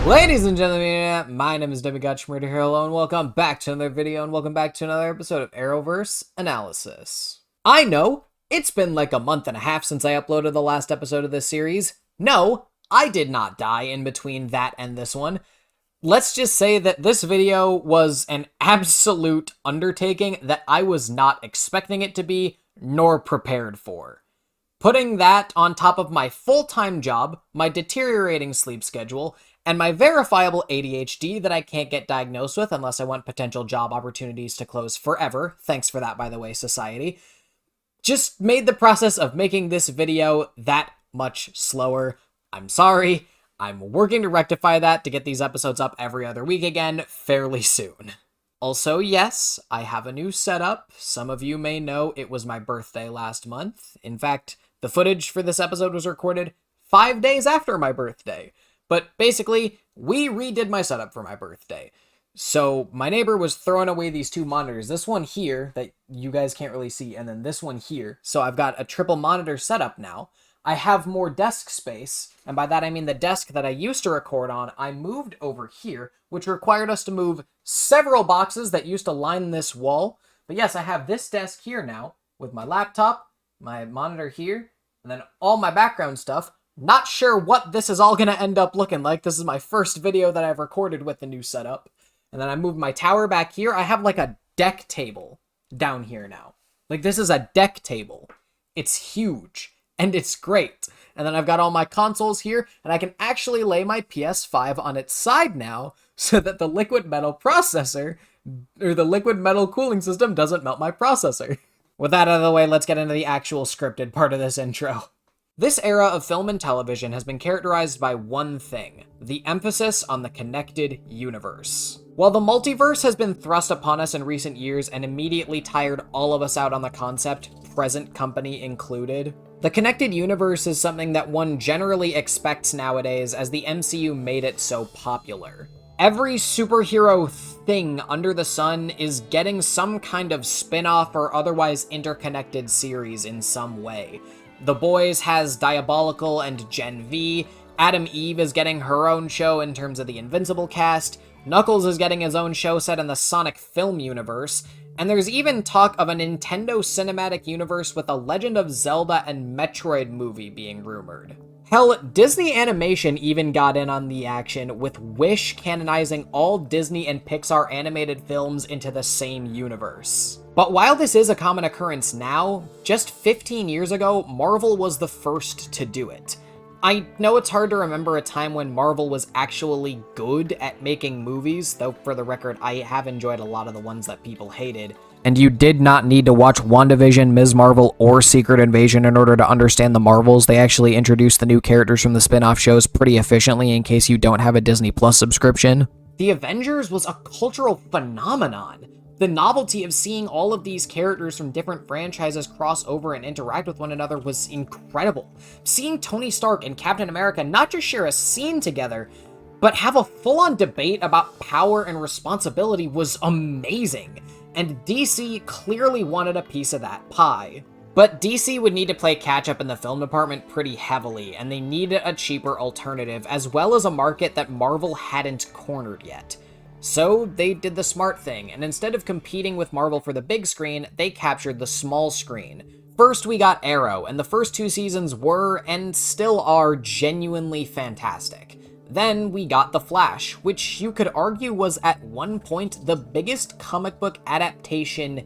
Ladies and gentlemen, my name is Demigod, Shmurda here. Hello and welcome back to another video and welcome back to another episode of Arrowverse Analysis. I know, it's been like a month and a half since I uploaded the last episode of this series. No, I did not die in between that and this one. Let's just say that this video was an absolute undertaking that I was not expecting it to be, nor prepared for. Putting that on top of my full-time job, my deteriorating sleep schedule, and my verifiable ADHD that I can't get diagnosed with unless I want potential job opportunities to close forever, thanks for that by the way, society, just made the process of making this video that much slower. I'm sorry, I'm working to rectify that to get these episodes up every other week again fairly soon. Also, yes, I have a new setup. Some of you may know it was my birthday last month. In fact, the footage for this episode was recorded 5 days after my birthday. But basically, we redid my setup for my birthday. So my neighbor was throwing away these two monitors. This one here that you guys can't really see, and then this one here. So I've got a triple monitor setup now. I have more desk space, and by that I mean the desk that I used to record on, I moved over here, which required us to move several boxes that used to line this wall. But yes, I have this desk here now, with my laptop, my monitor here, and then all my background stuff. Not sure what this is all going to end up looking like. This is my first video that I've recorded with the new setup. And then I moved my tower back here. I have like a deck table down here now. Like this is a deck table. It's huge and it's great. And then I've got all my consoles here and I can actually lay my PS5 on its side now so that the liquid metal processor or the liquid metal cooling system doesn't melt my processor. With that out of the way, let's get into the actual scripted part of this intro. This era of film and television has been characterized by one thing, the emphasis on the connected universe. While the multiverse has been thrust upon us in recent years and immediately tired all of us out on the concept, present company included, the connected universe is something that one generally expects nowadays as the MCU made it so popular. Every superhero thing under the sun is getting some kind of spin-off or otherwise interconnected series in some way. The Boys has Diabolical and Gen V, Adam Eve is getting her own show in terms of the Invincible cast, Knuckles is getting his own show set in the Sonic film universe, and there's even talk of a Nintendo cinematic universe with a Legend of Zelda and Metroid movie being rumored. Hell, Disney Animation even got in on the action, with Wish canonizing all Disney and Pixar animated films into the same universe. But while this is a common occurrence now, just 15 years ago, Marvel was the first to do it. I know it's hard to remember a time when Marvel was actually good at making movies, though for the record, I have enjoyed a lot of the ones that people hated. And you did not need to watch WandaVision, Ms. Marvel, or Secret Invasion in order to understand the Marvels. They actually introduced the new characters from the spin-off shows pretty efficiently in case you don't have a Disney Plus subscription. The Avengers was a cultural phenomenon. The novelty of seeing all of these characters from different franchises cross over and interact with one another was incredible. Seeing Tony Stark and Captain America not just share a scene together, but have a full-on debate about power and responsibility was amazing. And DC clearly wanted a piece of that pie. But DC would need to play catch-up in the film department pretty heavily, and they needed a cheaper alternative, as well as a market that Marvel hadn't cornered yet. So they did the smart thing, and instead of competing with Marvel for the big screen, they captured the small screen. First we got Arrow, and the first 2 seasons were, and still are, genuinely fantastic. Then we got The Flash, which you could argue was at one point the biggest comic book adaptation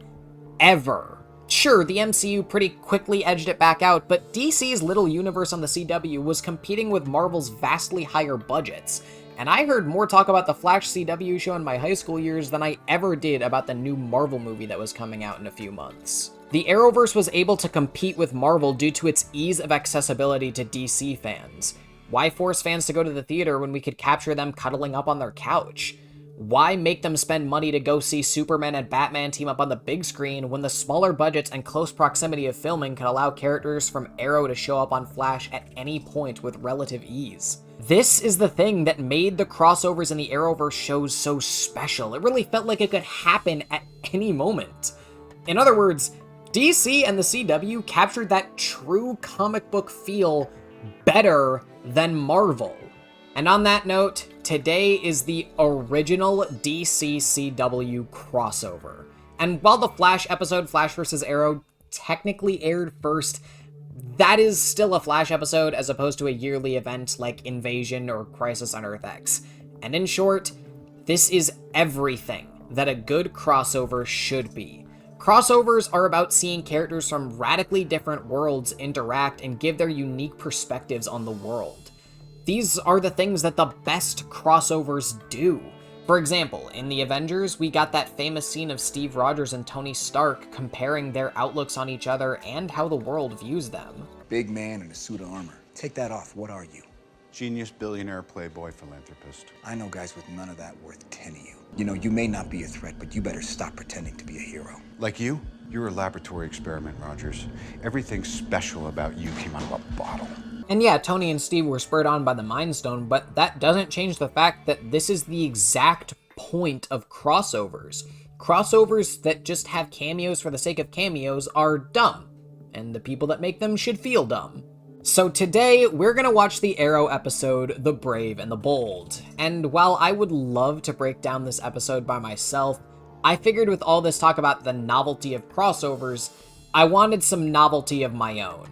ever. Sure, the MCU pretty quickly edged it back out, but DC's little universe on the CW was competing with Marvel's vastly higher budgets. And I heard more talk about the Flash CW show in my high school years than I ever did about the new Marvel movie that was coming out in a few months. The Arrowverse was able to compete with Marvel due to its ease of accessibility to DC fans. Why force fans to go to the theater when we could capture them cuddling up on their couch? Why make them spend money to go see Superman and Batman team up on the big screen when the smaller budgets and close proximity of filming can allow characters from Arrow to show up on Flash at any point with relative ease? This is the thing that made the crossovers in the Arrowverse shows so special. It really felt like it could happen at any moment. In other words, DC and the CW captured that true comic book feel better than Marvel. And on that note, today is the original DCCW crossover. And while the Flash episode, Flash vs. Arrow, technically aired first, that is still a Flash episode as opposed to a yearly event like Invasion or Crisis on Earth X. And in short, this is everything that a good crossover should be. Crossovers are about seeing characters from radically different worlds interact and give their unique perspectives on the world. These are the things that the best crossovers do. For example, in the Avengers, we got that famous scene of Steve Rogers and Tony Stark comparing their outlooks on each other and how the world views them. Big man in a suit of armor. Take that off, what are you? Genius, billionaire, playboy, philanthropist. I know guys with none of that worth 10 of you. You know, you may not be a threat, but you better stop pretending to be a hero. Like you? You're a laboratory experiment, Rogers. Everything special about you came out of a bottle. And yeah, Tony and Steve were spurred on by the Mind Stone, but that doesn't change the fact that this is the exact point of crossovers. Crossovers that just have cameos for the sake of cameos are dumb, and the people that make them should feel dumb. So today, we're gonna watch the Arrow episode, The Brave and the Bold. And while I would love to break down this episode by myself, I figured with all this talk about the novelty of crossovers, I wanted some novelty of my own.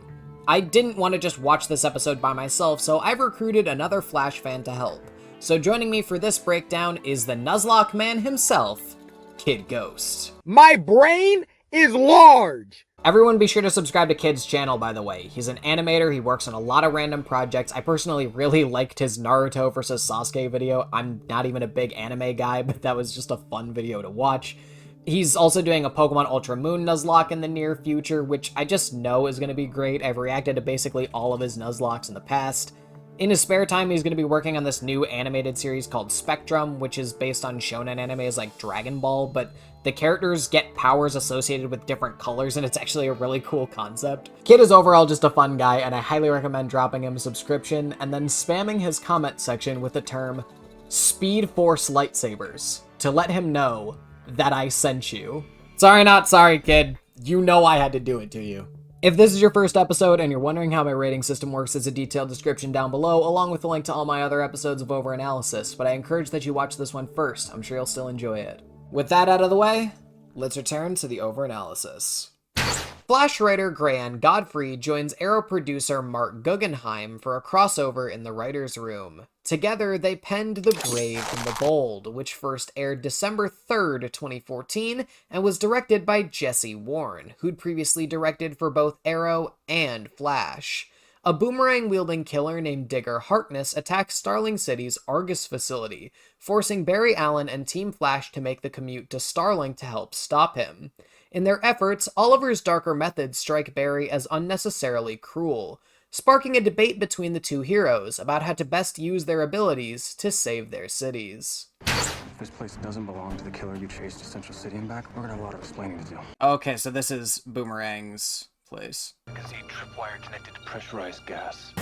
I didn't want to just watch this episode by myself, so I've recruited another Flash fan to help. So joining me for this breakdown is the Nuzlocke man himself, Kid Ghost. My brain is large! Everyone be sure to subscribe to Kid's channel, by the way. He's an animator, he works on a lot of random projects. I personally really liked his Naruto vs. Sasuke video. I'm not even a big anime guy, but that was just a fun video to watch. He's also doing a Pokemon Ultra Moon Nuzlocke in the near future, which I just know is going to be great. I've reacted to basically all of his Nuzlocks in the past. In his spare time, he's going to be working on this new animated series called Spectrum, which is based on shonen animes like Dragon Ball, but the characters get powers associated with different colors, and it's actually a really cool concept. Kid is overall just a fun guy, and I highly recommend dropping him a subscription and then spamming his comment section with the term Speed Force Lightsabers to let him know that I sent you. Sorry, not sorry, Kid. You know I had to do it to you. If this is your first episode and you're wondering how my rating system works, there's a detailed description down below, along with a link to all my other episodes of Overanalysis, but I encourage that you watch this one first. I'm sure you'll still enjoy it. With that out of the way, let's return to the Overanalysis. Flash writer Grant Godfrey joins Arrow producer Mark Guggenheim for a crossover in the writer's room. Together, they penned The Brave and the Bold, which first aired December 3rd, 2014, and was directed by Jesse Warren, who'd previously directed for both Arrow and Flash. A boomerang-wielding killer named Digger Harkness attacks Starling City's Argus facility, forcing Barry Allen and Team Flash to make the commute to Starling to help stop him. In their efforts, Oliver's darker methods strike Barry as unnecessarily cruel, sparking a debate between the two heroes about how to best use their abilities to save their cities. If this place doesn't belong to the killer you chased to Central City and back, we're gonna have a lot of explaining to do. Okay, so this is Boomerang's place. I can see a tripwire connected to pressurized gas.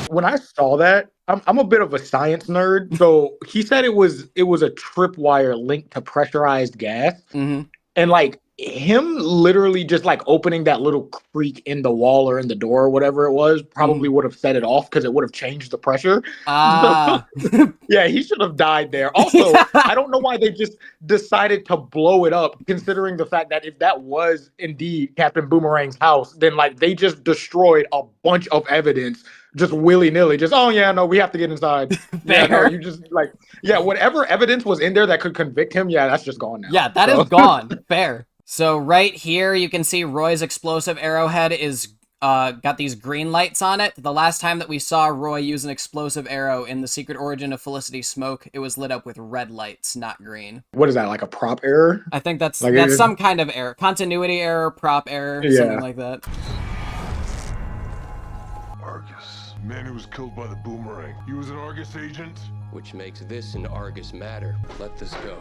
When I saw that, I'm a bit of a science nerd, so he said it was a tripwire linked to pressurized gas, and like him literally just like opening that little creak in the wall or in the door or whatever it was probably would have set it off because it would have changed the pressure. Yeah, he should have died there. Also, I don't know why they just decided to blow it up, considering the fact that if that was indeed Captain Boomerang's house, then like they just destroyed a bunch of evidence just willy-nilly. Just, oh yeah, no, we have to get inside. Yeah, no, you just like, yeah, whatever evidence was in there that could convict him, yeah, that's just gone now. Yeah, that is gone. Fair. So right here, you can see Roy's explosive arrowhead is got these green lights on it. The last time that we saw Roy use an explosive arrow in The Secret Origin of Felicity Smoke, it was lit up with red lights, not green. What is that, like a prop error? I think that's like some kind of error. Continuity error, prop error, something like that. Argus. Man who was killed by the boomerang. He was an Argus agent? Which makes this an Argus matter. Let this go.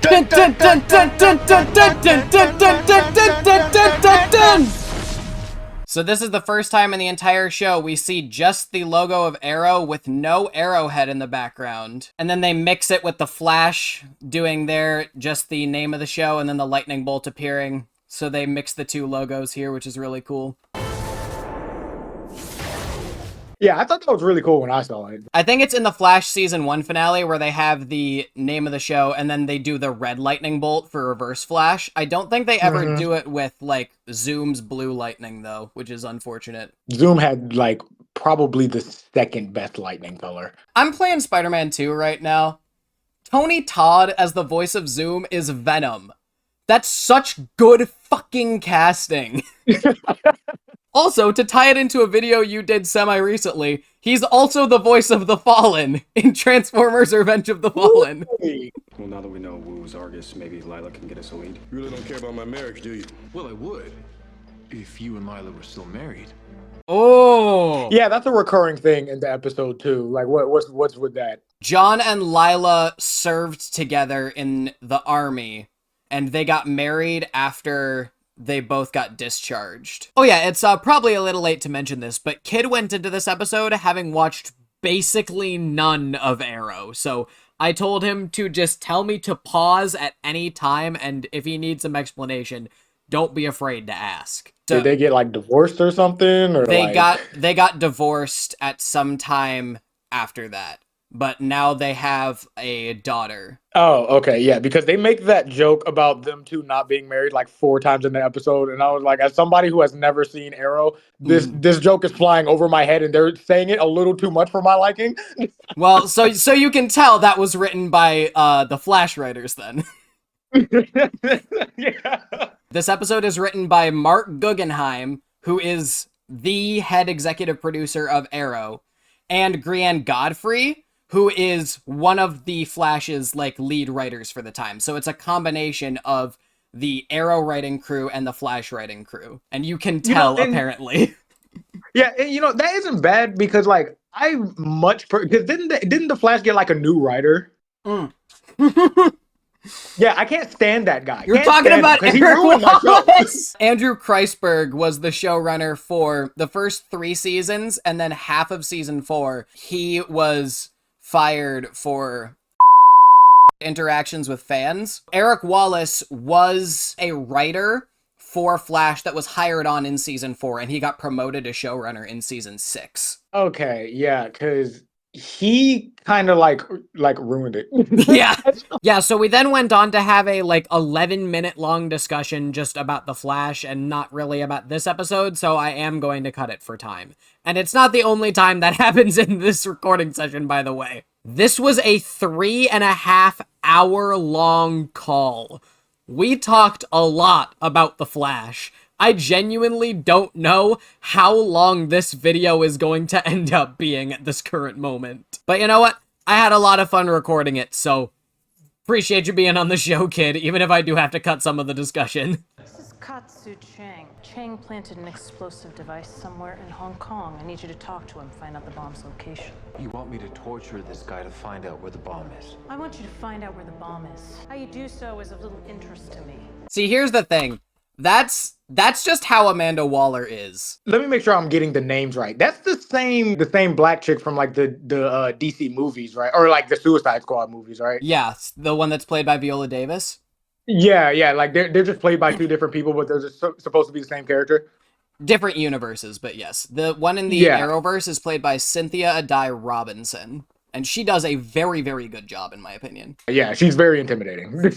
Dun, dun, dun, dun, dun, dun, dun, dun, dun, dun, dun, dun, dun, dun, dun. So this is the first time in the entire show we see just the logo of Arrow with no arrowhead in the background. And then they mix it with the Flash doing just the name of the show and then the lightning bolt appearing. So they mix the two logos here, which is really cool. Yeah, I thought that was really cool when I saw it. I think it's in the Flash season 1 finale where they have the name of the show and then they do the red lightning bolt for Reverse Flash. I don't think they ever do it with like Zoom's blue lightning though, which is unfortunate. Zoom had like probably the second best lightning color. I'm playing Spider-Man 2 right now. Tony Todd as the voice of Zoom is Venom. That's such good fucking casting. Also, to tie it into a video you did semi-recently, he's also the voice of the Fallen in Transformers Revenge of the Fallen. Well, now that we know Wu's Argus, maybe Lila can get us a lead. You really don't care about my marriage, do you? Well, I would. If you and Lila were still married. Oh! Yeah, that's a recurring thing in the episode too. Like, what's with that? John and Lila served together in the army, and they got married after they both got discharged. Oh yeah, it's probably a little late to mention this, but Kid went into this episode having watched basically none of Arrow, so I told him to just tell me to pause at any time, and if he needs some explanation, don't be afraid to ask. So Did they get like divorced or something? Or they like... got divorced at some time after that, but now they have a daughter. Oh, okay, yeah, because they make that joke about them two not being married like 4 times in the episode, and I was like, as somebody who has never seen Arrow, this joke is flying over my head, and they're saying it a little too much for my liking. Well, so you can tell that was written by the Flash writers then. Yeah. This episode is written by Mark Guggenheim, who is the head executive producer of Arrow, and Grianne Godfrey, who is one of the Flash's like lead writers for the time. So it's a combination of the Arrow writing crew and the Flash writing crew, and you can tell apparently. Yeah, and that isn't bad because like I much because didn't the Flash get like a new writer? Yeah, I can't stand that guy. You're talking about Eric Wallace! Andrew Kreisberg was the showrunner for the first 3 seasons, and then half of season 4, he was fired for interactions with fans. Eric Wallace was a writer for Flash that was hired on in season 4, and he got promoted to showrunner in season 6. Okay, yeah, because he kind of like ruined it. Yeah, so we then went on to have a like 11-minute long discussion just about the Flash and not really about this episode, so I am going to cut it for time. And it's not the only time that happens in this recording session, by the way. This was a 3.5-hour long call. We talked a lot about the Flash. I genuinely don't know how long this video is going to end up being at this current moment. But you know what? I had a lot of fun recording it, so appreciate you being on the show, kid, even if I do have to cut some of the discussion. This is Katsu Chang. Chang planted an explosive device somewhere in Hong Kong. I need you to talk to him, find out the bomb's location. You want me to torture this guy to find out where the bomb is? I want you to find out where the bomb is. How you do so is of little interest to me. See, here's the thing. That's just how Amanda Waller is. Let me make sure I'm getting the names right. That's the same black chick from like the DC movies, right? Or like the Suicide Squad movies, right? Yeah, the one that's played by Viola Davis. Yeah, like they're just played by 2 different people, but they're just supposed to be the same character. Different universes, but yes. The one in the Arrowverse is played by Cynthia Adai Robinson. And she does a very, very good job, in my opinion. Yeah, she's very intimidating.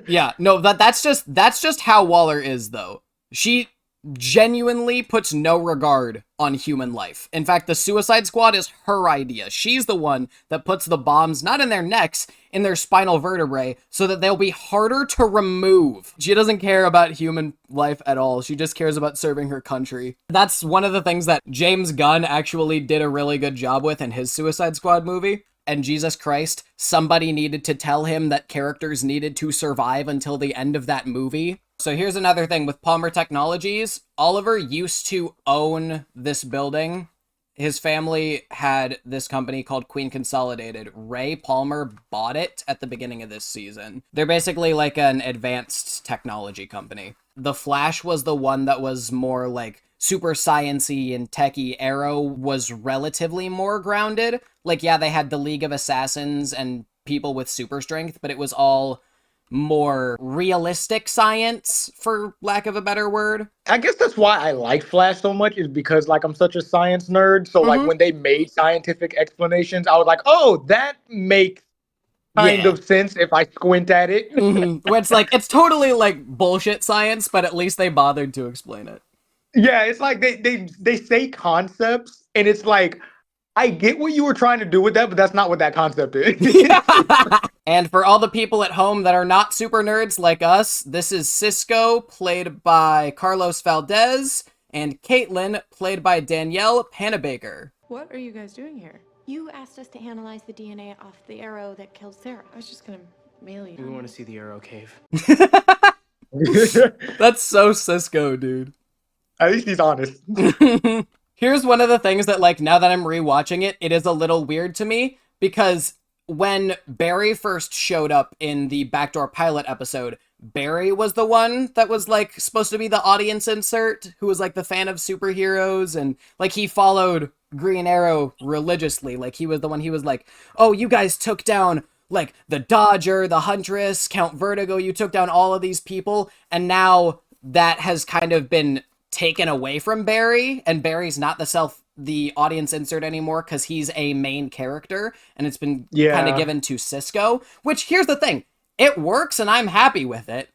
Yeah, no, that's just how Waller is, though. She genuinely puts no regard on human life. In fact, the Suicide Squad is her idea. She's the one that puts the bombs, not in their necks, in their spinal vertebrae, so that they'll be harder to remove. She doesn't care about human life at all. She just cares about serving her country. That's one of the things that James Gunn actually did a really good job with in his Suicide Squad movie. And Jesus Christ, somebody needed to tell him that characters needed to survive until the end of that movie. So here's another thing with Palmer Technologies. Oliver used to own this building. His family had this company called Queen Consolidated. Ray Palmer bought it at the beginning of this season. They're basically like an advanced technology company. The Flash was the one that was more like super science-y and techy. Arrow was relatively more grounded. Like, yeah, they had the League of Assassins and people with super strength, but it was all more realistic science, for lack of a better word. I guess that's why I like Flash so much, is because like I'm such a science nerd. So like when they made scientific explanations, I was like, oh, that makes kind of sense if I squint at it. Where it's like, it's totally like bullshit science, but at least they bothered to explain it. Yeah, it's like they say concepts, and it's like, I get what you were trying to do with that, but that's not what that concept is. And for all the people at home that are not super nerds like us, this is Cisco, played by Carlos Valdez, and Caitlin, played by Danielle Panabaker. What are you guys doing here? You asked us to analyze the DNA off the arrow that killed Sarah. I was just gonna mail you. We want to see the arrow cave. That's so Cisco, dude. At least he's honest. Here's one of the things that, like, now that I'm rewatching it, it is a little weird to me, because when Barry first showed up in the Backdoor Pilot episode, Barry was the one that was, like, supposed to be the audience insert, who was, like, the fan of superheroes, and, like, he followed Green Arrow religiously. Like, he was the one, he was like, oh, you guys took down, like, the Dodger, the Huntress, Count Vertigo, you took down all of these people, and now that has kind of been taken away from Barry, and Barry's not the audience insert anymore because he's a main character, and it's been kind of given to Cisco, which, here's the thing, it works and I'm happy with it,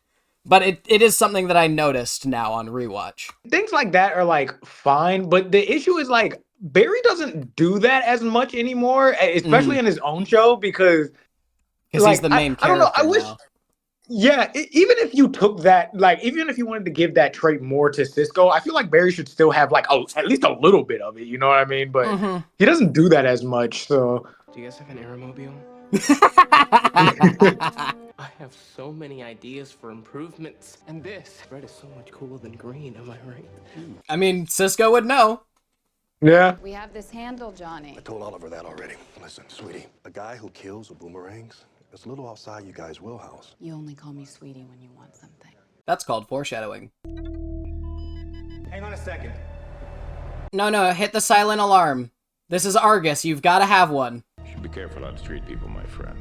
but it is something that I noticed now on rewatch. Things like that are like fine, but the issue is like Barry doesn't do that as much anymore, especially in his own show, because like, he's the main character. I don't know, I wish now. Yeah, even if you took that, like, even if you wanted to give that trait more to Cisco, I feel like Barry should still have, like, at least a little bit of it, you know what I mean? But he doesn't do that as much, so. Do you guys have an aeromobile? I have so many ideas for improvements. And this red is so much cooler than green, am I right? I mean, Cisco would know. Yeah. We have this handle, Johnny. I told Oliver that already. Listen, sweetie, a guy who kills with boomerangs, it's a little outside you guys' wheelhouse. You only call me sweetie when you want something. That's called foreshadowing. Hang on a second. No, hit the silent alarm. This is Argus, you've got to have one. You should be careful how to treat people, my friend.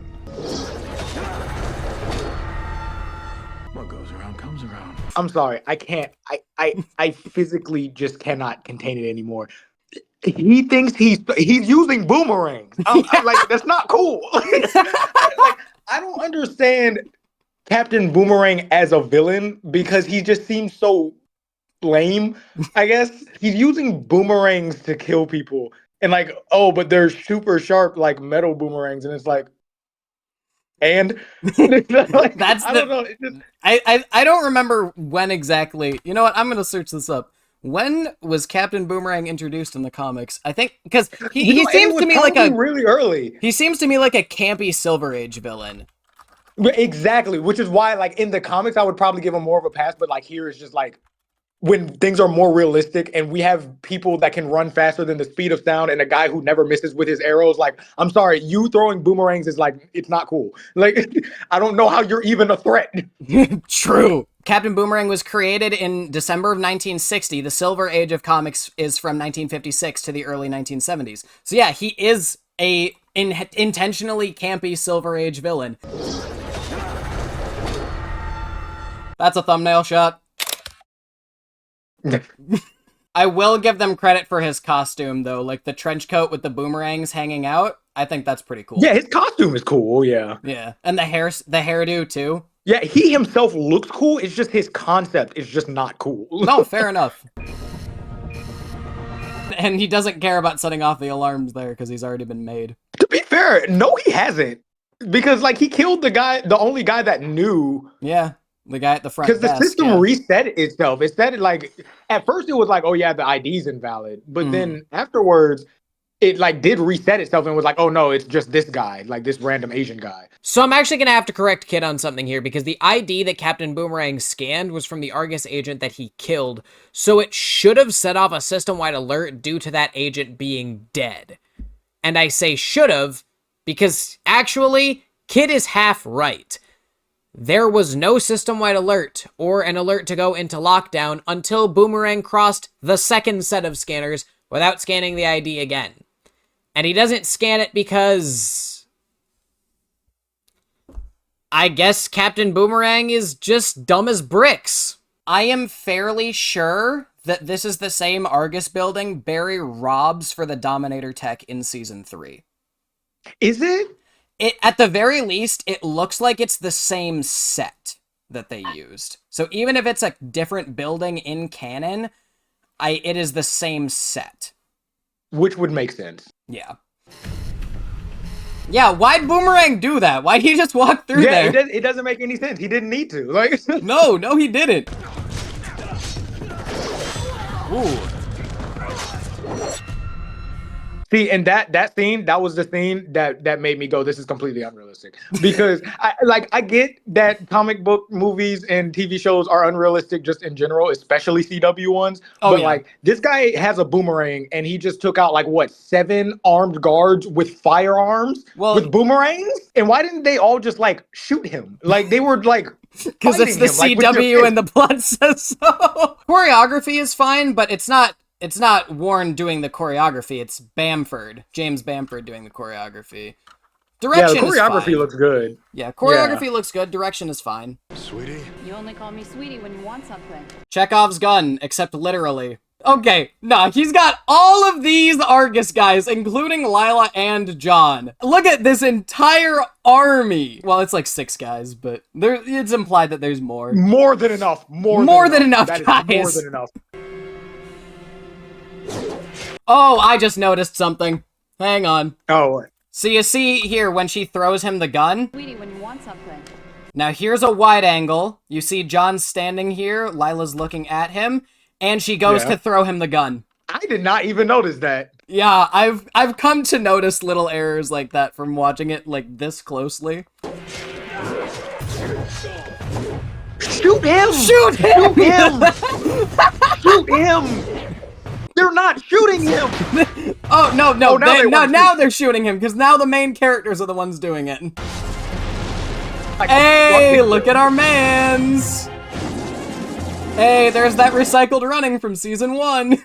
What goes around comes around. I'm sorry, I can't. I physically just cannot contain it anymore. He thinks he's using boomerangs. I'm like, that's not cool. Like, I don't understand Captain Boomerang as a villain, because he just seems so lame, I guess. He's using boomerangs to kill people. And like, oh, but they're super sharp, like metal boomerangs. And it's like, and like, that's I don't know. It's just... I don't remember when exactly. You know what? I'm going to search this up. When was Captain Boomerang introduced in the comics? I think because he seems to me like a really early. He seems to me like a campy Silver Age villain. Exactly, which is why, like, in the comics, I would probably give him more of a pass, but like here it's just like when things are more realistic and we have people that can run faster than the speed of sound and a guy who never misses with his arrows. Like, I'm sorry, you throwing boomerangs is like, it's not cool. Like, I don't know how you're even a threat. True. Captain Boomerang was created in December of 1960. The Silver Age of comics is from 1956 to the early 1970s. So yeah, he is a intentionally campy Silver Age villain. That's a thumbnail shot. I will give them credit for his costume, though. Like, the trench coat with the boomerangs hanging out. I think that's pretty cool. Yeah, his costume is cool, yeah. Yeah, and the hairdo, too. Yeah, he himself looks cool. It's just his concept is just not cool. No, fair enough. And he doesn't care about setting off the alarms there because he's already been made. To be fair, no, he hasn't. Because, like, he killed the only guy that knew. Yeah. The guy at the front desk. Because the system reset itself. It said it like, at first it was like, oh yeah, the ID's invalid. But then afterwards, it like did reset itself and was like, oh no, it's just this guy, like this random Asian guy. So I'm actually going to have to correct Kid on something here, because the ID that Captain Boomerang scanned was from the Argus agent that he killed. So it should have set off a system-wide alert due to that agent being dead. And I say should have, because actually, Kid is half right. There was no system-wide alert or an alert to go into lockdown until Boomerang crossed the second set of scanners without scanning the ID again. And he doesn't scan it because I guess Captain Boomerang is just dumb as bricks. I am fairly sure that this is the same Argus building Barry robs for the Dominator tech in Season 3. Is it? At the very least, it looks like it's the same set that they used. So even if it's a different building in canon, it is the same set. Which would make sense. Yeah. Yeah, why'd Boomerang do that? Why'd he just walk through there? Yeah, it doesn't make any sense. He didn't need to. Like, No, he didn't. Ooh. See, and that scene, that was the scene that made me go, this is completely unrealistic. Because I get that comic book movies and TV shows are unrealistic just in general, especially CW ones. Oh, but yeah. like this guy has a boomerang and he just took out like what, 7 armed guards with firearms with boomerangs? And why didn't they all just like shoot him? Like they were like because it's the CW and the plot says so. Choreography is fine, but it's not Warren doing the choreography. It's James Bamford doing the choreography. Direction the choreography looks good. Yeah, choreography looks good. Direction is fine. Sweetie? You only call me sweetie when you want something. Chekhov's gun, except literally. Okay, nah, he's got all of these Argus guys, including Lila and John. Look at this entire army. Well, it's like 6 guys, but it's implied that there's more. More than enough. More than enough, guys. More than enough. Oh, I just noticed something. Hang on. Oh. So you see here when she throws him the gun? Sweetie, when you want something. Now here's a wide angle. You see John standing here, Lila's looking at him, and she goes to throw him the gun. I did not even notice that. Yeah, I've come to notice little errors like that from watching it like this closely. Shoot him! Shoot him! Shoot him! Shoot him! They're not shooting him! Oh, no, now they're shooting him, because now the main characters are the ones doing it. Hey, look at our mans! Hey, there's that recycled running from Season 1.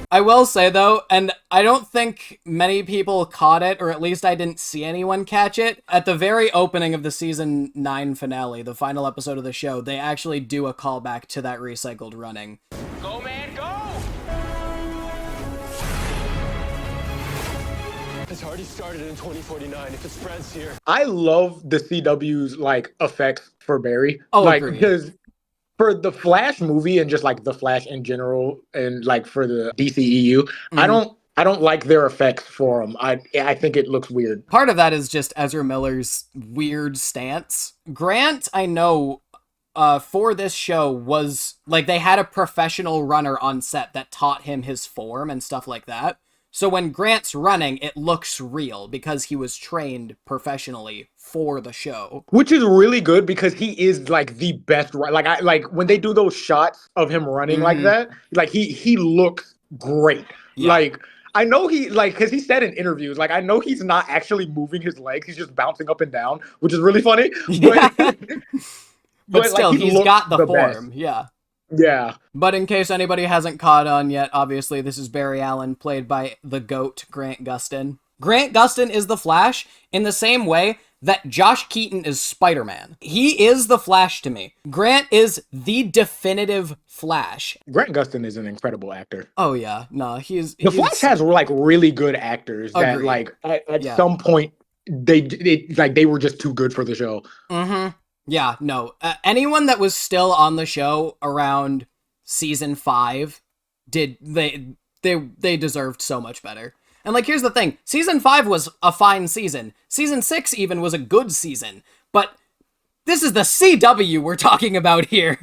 I will say, though, and I don't think many people caught it, or at least I didn't see anyone catch it, at the very opening of the Season 9 finale, the final episode of the show, they actually do a callback to that recycled running. Go, man, go! It's already started in 2049 if it spreads here. I love the CW's, like, effects for Barry. Oh, like, agreed. Because for the Flash movie and just like the Flash in general and like for the DCEU, I don't like their effects for them. I think it looks weird. Part of that is just Ezra Miller's weird stance. Grant, I know, for this show was like they had a professional runner on set that taught him his form and stuff like that. So when Grant's running, it looks real because he was trained professionally for the show. Which is really good because he is like the best. Like when they do those shots of him running like that, like he looks great. Yeah. Like I know he because he said in interviews, like I know he's not actually moving his legs, he's just bouncing up and down, which is really funny. But still, like, he's got the best. form. Yeah. Yeah. But in case anybody hasn't caught on yet, obviously this is Barry Allen, played by the GOAT, Grant Gustin. Grant Gustin is the Flash in the same way that Josh Keaton is Spider-Man. He is the Flash to me. Grant is the definitive Flash. Grant Gustin is an incredible actor. Oh yeah, no, The Flash has like really good actors that like at some point they were just too good for the show. Yeah, no. Anyone that was still on the show around Season 5 they deserved so much better. And like, here's the thing. Season 5 was a fine season. Season 6 even was a good season. But this is the CW we're talking about here.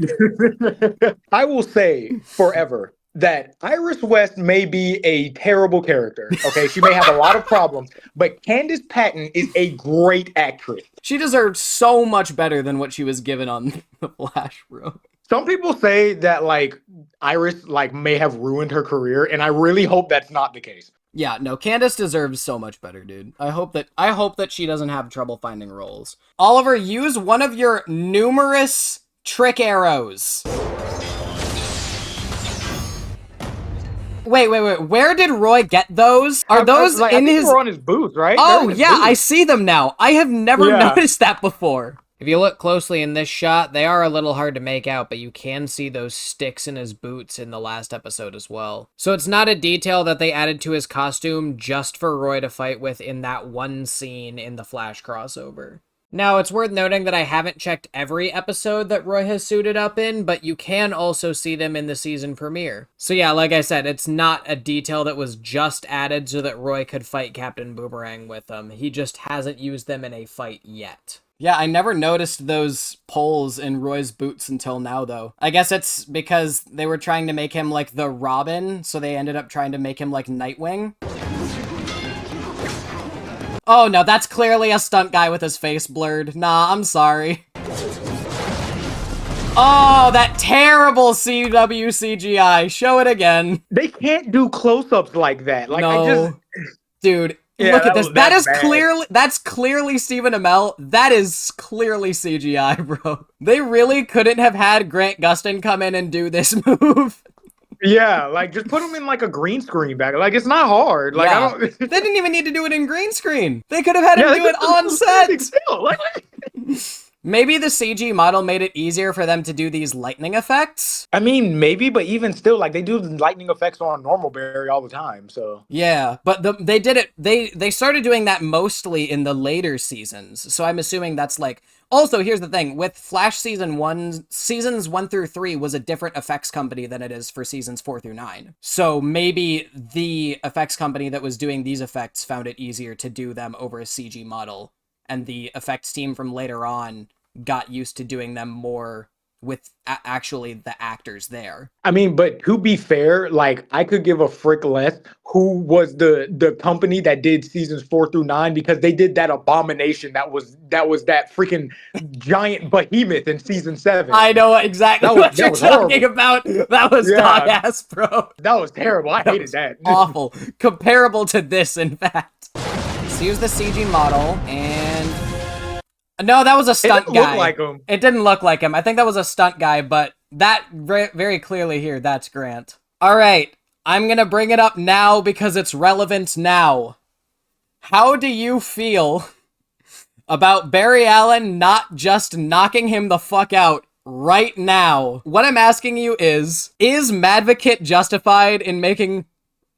I will say forever that Iris West may be a terrible character. Okay, she may have a lot of problems, but Candace Patton is a great actress. She deserved so much better than what she was given on The Flash, bro. Some people say that like Iris like may have ruined her career, and I really hope that's not the case. Yeah, no, Candace deserves so much better, dude. I hope that she doesn't have trouble finding roles. Oliver, use one of your numerous trick arrows. Wait. Where did Roy get those? Are those like, in I think his... they're on his boots, right? Oh, yeah, I see them now. I have never noticed that before. If you look closely in this shot, they are a little hard to make out, but you can see those sticks in his boots in the last episode as well. So it's not a detail that they added to his costume just for Roy to fight with in that one scene in the Flash crossover. Now, it's worth noting that I haven't checked every episode that Roy has suited up in, but you can also see them in the season premiere. So yeah, like I said, it's not a detail that was just added so that Roy could fight Captain Boomerang with them. He just hasn't used them in a fight yet. Yeah, I never noticed those poles in Roy's boots until now, though. I guess it's because they were trying to make him like the Robin, so they ended up trying to make him like Nightwing. Oh no, that's clearly a stunt guy with his face blurred. Nah, I'm sorry. Oh, that terrible CW CGI. Show it again. They can't do close-ups like that. Like, no. Dude, yeah, look at this. That's bad. clearly Stephen Amell. That is clearly CGI, bro. They really couldn't have had Grant Gustin come in and do this move. Yeah, like, just put him in, like, a green screen back. Like, it's not hard. Like, yeah. They didn't even need to do it in green screen. They could have had him do it on set. Maybe the CG model made it easier for them to do these lightning effects. I mean, maybe, but even still, like, they do lightning effects on normal Barry all the time, so. Yeah, but they did it, they started doing that mostly in the later seasons, so I'm assuming that's like... Also, here's the thing, with Flash seasons 1 through 3 was a different effects company than it is for seasons 4 through 9. So maybe the effects company that was doing these effects found it easier to do them over a CG model, and the effects team from later on got used to doing them more with actually the actors there. I mean, but to be fair, like, I could give a frick less who was the company that did seasons 4 through 9, because they did that abomination that was that freaking giant behemoth in season 7. I know exactly what you're talking about. That was dog ass, bro. That was terrible. I hated that. Awful. Comparable to this, in fact. Let's use the CG model, and... No, that was a stunt guy. It didn't look like him. It didn't look like him. I think that was a stunt guy, but that very clearly here, that's Grant. All right, I'm gonna bring it up now because it's relevant now. How do you feel about Barry Allen not just knocking him the fuck out right now? What I'm asking you is Madvocate justified in making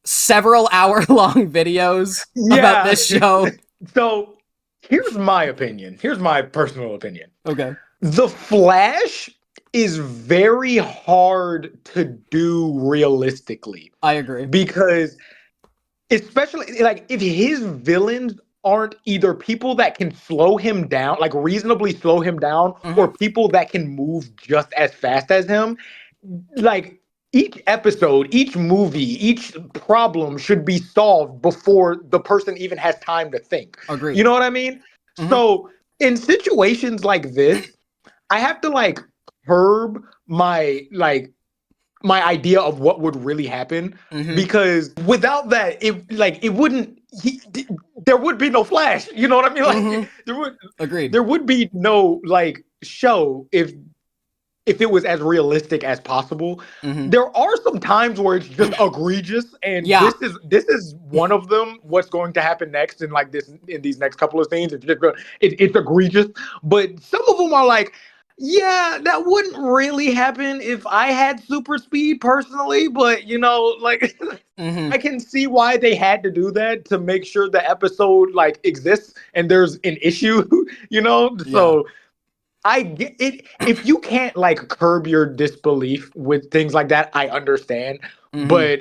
several hour-long videos about this show? So... here's my opinion. Here's my personal opinion. Okay. The Flash is very hard to do realistically. I agree. Because especially, like, if his villains aren't either people that can slow him down, like reasonably slow him down, or people that can move just as fast as him, like... each episode, each movie, each problem should be solved before the person even has time to think. Agreed. You know what I mean? So in situations like this, I have to like curb my idea of what would really happen, because without that, there would be no Flash. You know what I mean? Like there would be no like show if it was as realistic as possible. There are some times where it's just egregious, and this is one of them. What's going to happen next in these next couple of scenes? It's egregious, but some of them are like, yeah, that wouldn't really happen if I had super speed personally, but you know, like I can see why they had to do that to make sure the episode like exists and there's an issue, you know? So I get it. If you can't like curb your disbelief with things like that, I understand. But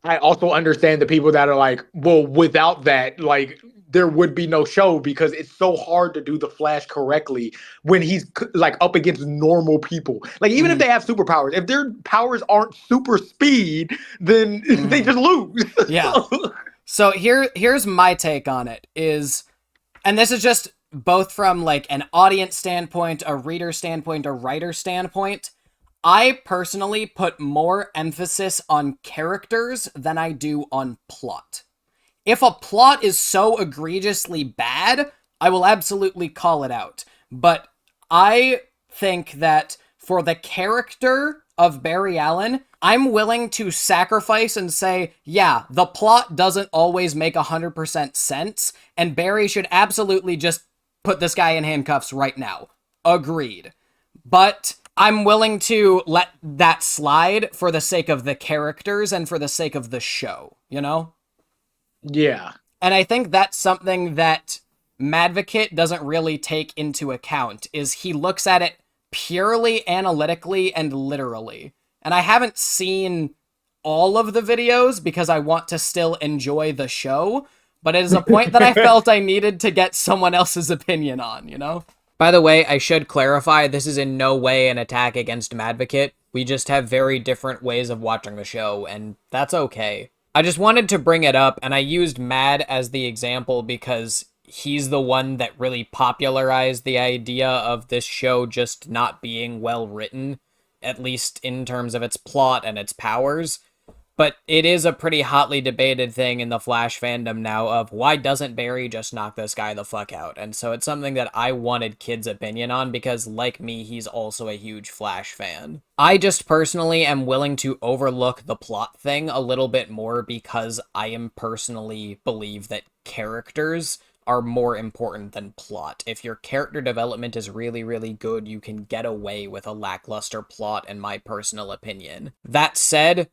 I also understand the people that are like, well, without that, like there would be no show, because it's so hard to do the Flash correctly when he's like up against normal people. Like even if they have superpowers, if their powers aren't super speed, then they just lose. So here's my take on it is, and this is just both from like an audience standpoint, a reader standpoint, a writer standpoint, I personally put more emphasis on characters than I do on plot. If a plot is so egregiously bad, I will absolutely call it out. But I think that for the character of Barry Allen, I'm willing to sacrifice and say, yeah, the plot doesn't always make 100% sense, and Barry should absolutely just put this guy in handcuffs right now. Agreed. But I'm willing to let that slide for the sake of the characters and for the sake of the show, you know? Yeah. And I think that's something that Madvocate doesn't really take into account, is he looks at it purely analytically and literally. And I haven't seen all of the videos because I want to still enjoy the show, but it is a point that I felt I needed to get someone else's opinion on, you know? By the way, I should clarify, this is in no way an attack against Madvocate. We just have very different ways of watching the show, and that's okay. I just wanted to bring it up, and I used Mad as the example because he's the one that really popularized the idea of this show just not being well written, at least in terms of its plot and its powers. But it is a pretty hotly debated thing in the Flash fandom now of why doesn't Barry just knock this guy the fuck out? And so it's something that I wanted Kid's opinion on because, like me, he's also a huge Flash fan. I just personally am willing to overlook the plot thing a little bit more because I am personally believe that characters are more important than plot. If your character development is really, really good, you can get away with a lackluster plot, in my personal opinion. That said,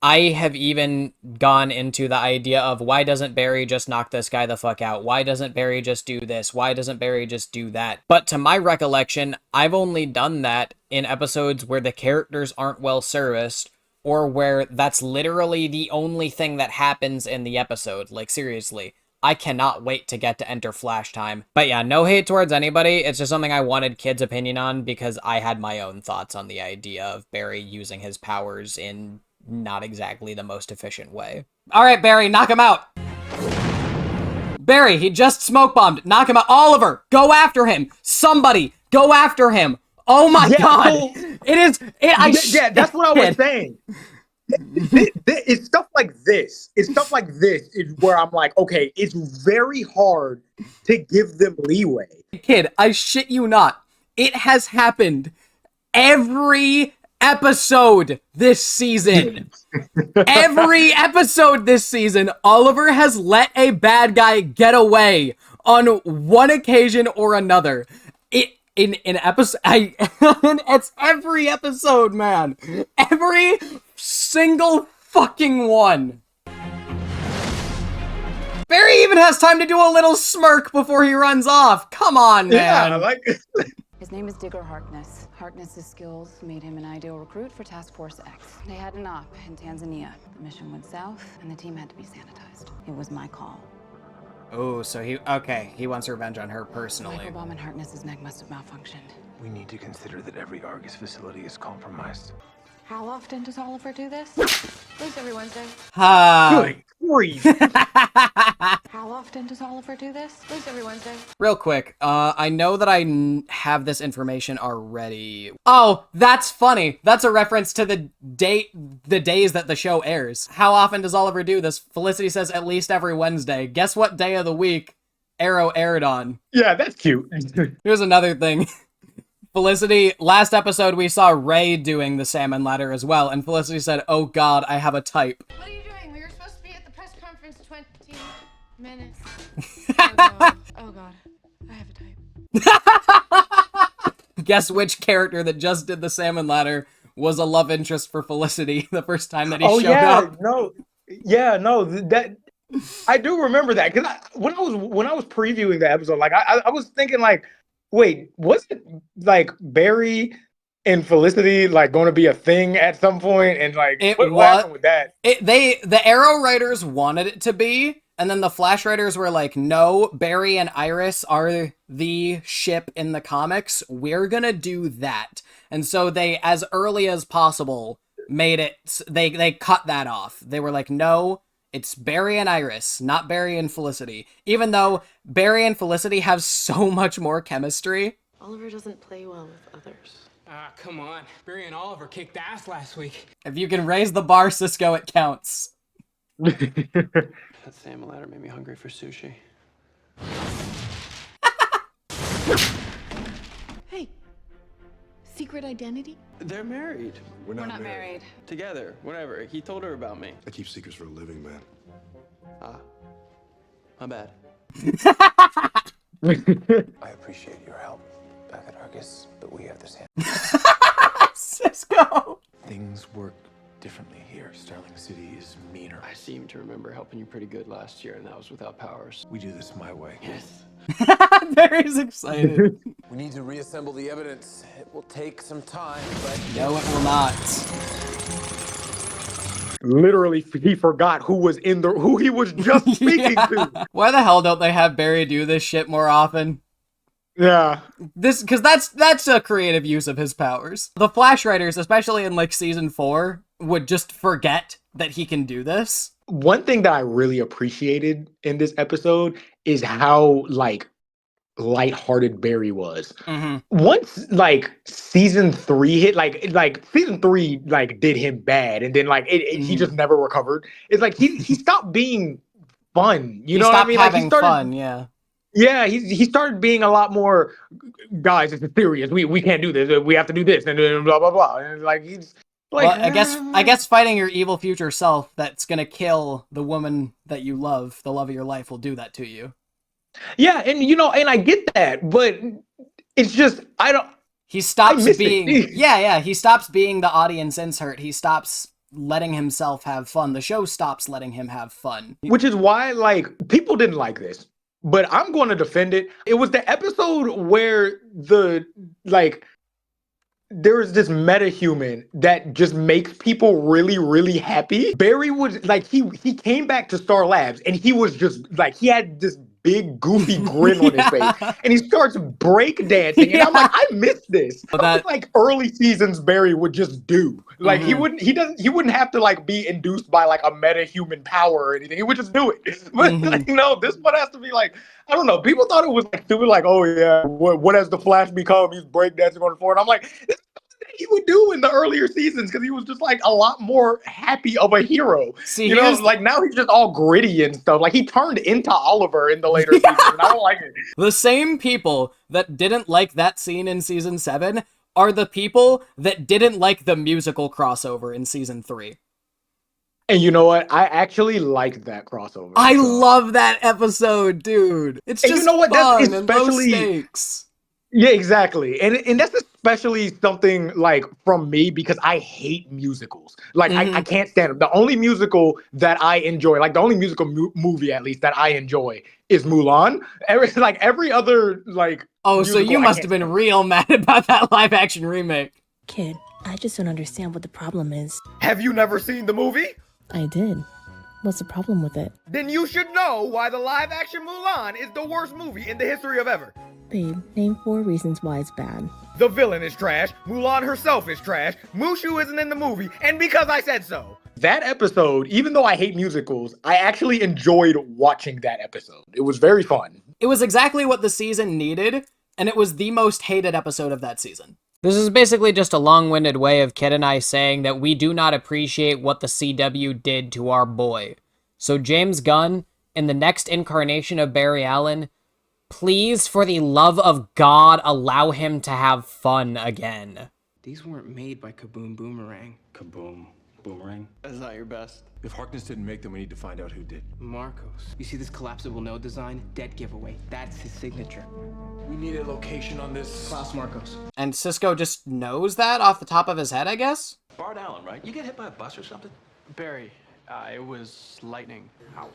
I have even gone into the idea of why doesn't Barry just knock this guy the fuck out? Why doesn't Barry just do this? Why doesn't Barry just do that? But to my recollection, I've only done that in episodes where the characters aren't well serviced or where that's literally the only thing that happens in the episode. Like, seriously, I cannot wait to get to Enter Flash time. But yeah, no hate towards anybody. It's just something I wanted Kid's opinion on because I had my own thoughts on the idea of Barry using his powers in not exactly the most efficient way. All right, Barry, knock him out. Barry, he just smoke bombed. Knock him out. Oliver, go after him. Somebody, go after him. Oh my God. Yeah, that's what I was saying. It's stuff like this. It's stuff like this is where I'm like, okay, it's very hard to give them leeway. Kid, I shit you not. It has happened every episode this season. Every episode this season, Oliver has let a bad guy get away on one occasion or another. It's every episode, man. Every single fucking one. Barry even has time to do a little smirk before he runs off. Come on, man. Yeah, like His name is Digger Harkness. Harkness's skills made him an ideal recruit for Task Force X. They had an op in Tanzania. The mission went south, and the team had to be sanitized. It was my call. Oh, so he wants revenge on her personally. The microbomb in Harkness's neck must have malfunctioned. We need to consider that every Argus facility is compromised. How often does Oliver do this? At least every Wednesday. good grief. How often does Oliver do this? At least every Wednesday. Real quick, I know that I have this information already. Oh, that's funny. That's a reference to the days that the show airs. How often does Oliver do this? Felicity says at least every Wednesday. Guess what day of the week Arrow aired on? Yeah, that's cute. Here's another thing. Felicity, last episode we saw Ray doing the salmon ladder as well, and Felicity said, "Oh God, I have a type." What are you doing? We were supposed to be at the press conference 20 minutes. Oh God. Oh God. I have a type. Guess which character that just did the salmon ladder was a love interest for Felicity the first time that he showed up. That I do remember that because when I was previewing the episode, like I was thinking like, wait, was it like Barry and Felicity like going to be a thing at some point? And like, what happened with that? The Arrow writers wanted it to be, and then the Flash writers were like, no, Barry and Iris are the ship in the comics. We're gonna do that. And so they, as early as possible, made it. They cut that off. They were like, no. It's Barry and Iris, not Barry and Felicity. Even though Barry and Felicity have so much more chemistry. Oliver doesn't play well with others. Come on. Barry and Oliver kicked ass last week. If you can raise the bar, Cisco, it counts. That salmon ladder made me hungry for sushi. Hey, Secret identity? They're married. We're not married. Together, whatever. He told her about me. I keep secrets for a living, man. Ah, my bad. I appreciate your help back at Argus, but we have this hand. Cisco! Things work differently here. Starling City is meaner. I seem to remember helping you pretty good last year, and that was without powers. We do this my way. Yes. Barry's excited. We need to reassemble the evidence. It will take some time, but... No, it will not. Literally, he forgot who he was just speaking to. Why the hell don't they have Barry do this shit more often? Yeah. Because that's a creative use of his powers. The Flash writers, especially in like season 4, would just forget that he can do this. One thing that I really appreciated in this episode is how like lighthearted Barry was. Once like season 3 hit, like season 3 like did him bad, and then like he just never recovered. It's like he stopped being fun. You know what I mean? Having like he started, fun, yeah. Yeah, he started being a lot more, guys, it's serious. We can't do this. We have to do this, and blah blah blah. And like he's like, well, I guess fighting your evil future self that's gonna kill the woman that you love, the love of your life, will do that to you. Yeah, and you know, and I get that, but it's just he stops being he stops being the audience insert. He stops letting himself have fun. The show stops letting him have fun. Which is why like people didn't like this. But I'm going to defend it. It was the episode where there is this metahuman that just makes people really, really happy. Barry was like, he came back to Star Labs and he was just like, he had this big goofy grin on his face and he starts break dancing. And I'm like, I missed this. That was like early seasons Barry would just do. Like he wouldn't have to like be induced by like a metahuman power or anything. He would just do it. But like, no, this one has to be like, I don't know. People thought it was like stupid, like, oh yeah, what has the Flash become? He's breakdancing on the floor. And I'm like, this is something he would do in the earlier seasons because he was just like a lot more happy of a hero. See, you know, like now he's just all gritty and stuff. Like he turned into Oliver in the later seasons, and I don't like it. The same people that didn't like that scene in season 7 are the people that didn't like the musical crossover in season 3. And you know what? I actually liked that crossover. I love that episode, dude. It's just fun and low stakes. Yeah, exactly. And that's especially something like from me because I hate musicals. Like I can't stand them. The only musical that I enjoy, like the only musical movie at least that I enjoy is Mulan. Every other like oh, so you must have been real mad about that live action remake. Kid, I just don't understand what the problem is. Have you never seen the movie? I did. What's the problem with it? Then you should know why the live-action Mulan is the worst movie in the history of ever. Babe, name 4 reasons why it's bad. The villain is trash, Mulan herself is trash, Mushu isn't in the movie, and because I said so. That episode, even though I hate musicals, I actually enjoyed watching that episode. It was very fun. It was exactly what the season needed, and it was the most hated episode of that season. This is basically just a long-winded way of Kid and I saying that we do not appreciate what the CW did to our boy. So James Gunn, in the next incarnation of Barry Allen, please, for the love of God, allow him to have fun again. These weren't made by Kaboom Boomerang. Kaboom. Boomerang? That's not your best. If Harkness didn't make them, we need to find out who did. Marcos. You see this collapsible node design? Dead giveaway. That's his signature. We need a location on this. Klaus Marcos. And Cisco just knows that off the top of his head, I guess? Bart Allen, right? You get hit by a bus or something? Barry. It was lightning. How?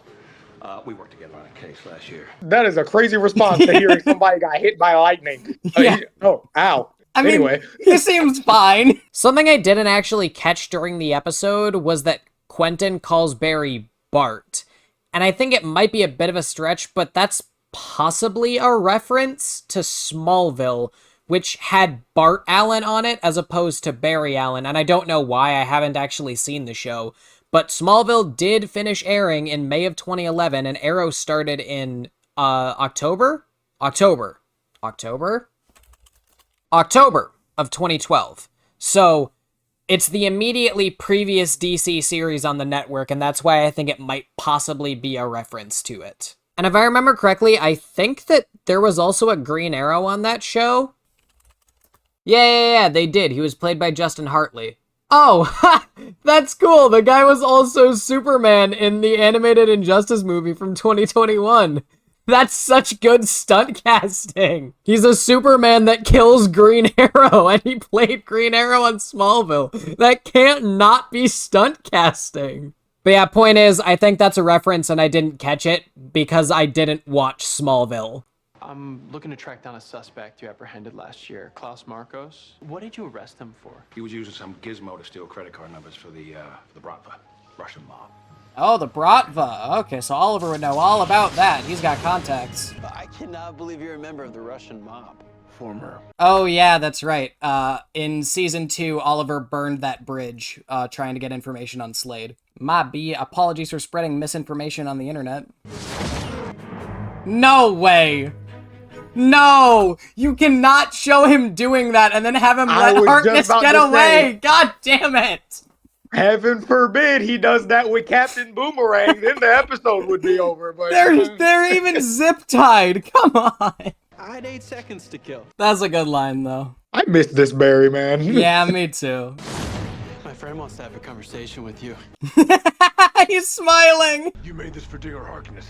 We worked together on a case last year. That is a crazy response to hearing somebody got hit by lightning. Yeah. Oh, ow. I mean, anyway. He seems fine. Something I didn't actually catch during the episode was that Quentin calls Barry Bart. And I think it might be a bit of a stretch, but that's possibly a reference to Smallville, which had Bart Allen on it as opposed to Barry Allen. And I don't know why, I haven't actually seen the show. But Smallville did finish airing in May of 2011, and Arrow started in October of 2012. So it's the immediately previous DC series on the network, and that's why I think it might possibly be a reference to it. And if I remember correctly, I think that there was also a Green Arrow on that show. Yeah, they did. He was played by Justin Hartley. Oh, that's cool. The guy was also Superman in the animated Injustice movie from 2021. That's such good stunt casting. He's a Superman that kills Green Arrow, and he played Green Arrow on Smallville. That can't not be stunt casting. But yeah, point is, I think that's a reference and I didn't catch it because I didn't watch Smallville. I'm looking to track down a suspect you apprehended last year, Klaus Marcos. What did you arrest him for? He was using some gizmo to steal credit card numbers for the Bratva, Russian mob. Oh, the Bratva. Okay, so Oliver would know all about that. He's got contacts. I cannot believe you're a member of the Russian mob. Former. Oh, yeah, that's right. In season 2, Oliver burned that bridge, trying to get information on Slade. Might be. Apologies for spreading misinformation on the internet. No way! No! You cannot show him doing that and then have him let Harkness get away! God damn it! Heaven forbid he does that with Captain Boomerang, then the episode would be over. But they're even zip-tied! Come on! I had 8 seconds to kill. That's a good line, though. I miss this Barry, man. Yeah, me too. My friend wants to have a conversation with you. He's smiling! You made this for Digger Harkness.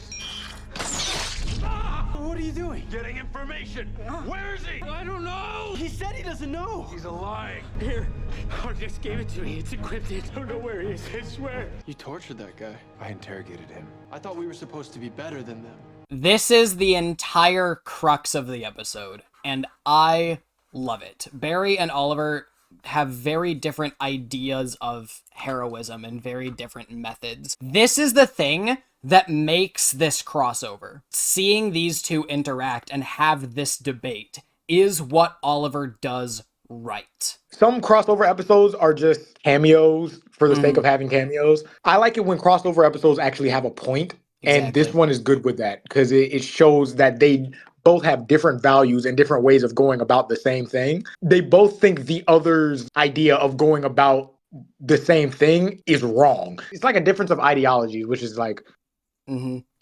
What are you doing? Getting information. Where is he? I don't know. He said he doesn't know. He's lying. Here, Harkness gave it to me. It's encrypted. I don't know where he is, I swear. You tortured that guy. I interrogated him. I thought we were supposed to be better than them. This is the entire crux of the episode, and I love it. Barry and Oliver have very different ideas of heroism and very different methods. This is the thing that makes this crossover. Seeing these two interact and have this debate is what Oliver does right. Some crossover episodes are just cameos for the sake of having cameos. I like it when crossover episodes actually have a point. And this one is good with that because it shows that they both have different values and different ways of going about the same thing. They both think the other's idea of going about the same thing is wrong. It's like a difference of ideology, which is like,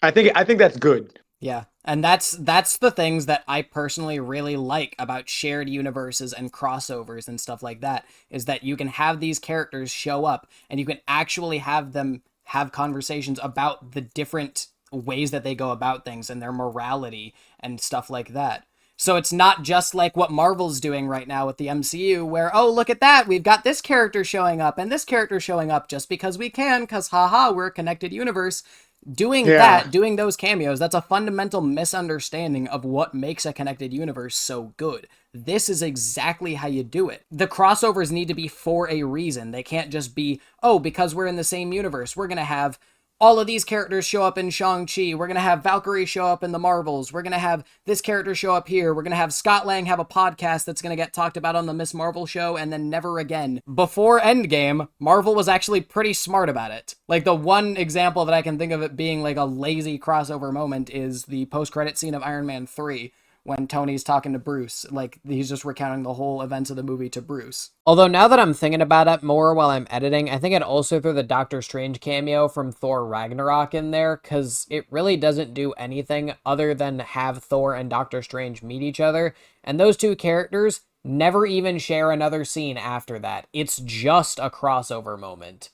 I think that's good. Yeah, and that's the things that I personally really like about shared universes and crossovers and stuff like that, is that you can have these characters show up and you can actually have them have conversations about the different ways that they go about things and their morality and stuff like that. So it's not just like what Marvel's doing right now with the MCU where, oh, look at that, we've got this character showing up and this character showing up just because we can, because haha, we're a connected universe. Doing that, doing those cameos, that's a fundamental misunderstanding of what makes a connected universe so good. This is exactly how you do it. The crossovers need to be for a reason. They can't just be, oh, because we're in the same universe, we're going to have all of these characters show up in Shang-Chi. We're going to have Valkyrie show up in the Marvels. We're going to have this character show up here. We're going to have Scott Lang have a podcast that's going to get talked about on the Miss Marvel show and then never again. Before Endgame, Marvel was actually pretty smart about it. Like the one example that I can think of it being like a lazy crossover moment is the post-credit scene of Iron Man 3. When Tony's talking to Bruce, like he's just recounting the whole events of the movie to Bruce. Although now that I'm thinking about it more while I'm editing, I think I'd also throw the Doctor Strange cameo from Thor Ragnarok in there, because it really doesn't do anything other than have Thor and Doctor Strange meet each other, and those two characters never even share another scene after that. It's just a crossover moment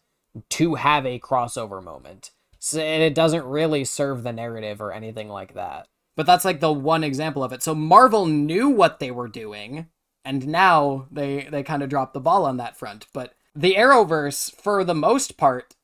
to have a crossover moment. So it doesn't really serve the narrative or anything like that. But that's like the one example of it. So Marvel knew what they were doing, and now they kind of dropped the ball on that front. But the Arrowverse, for the most part,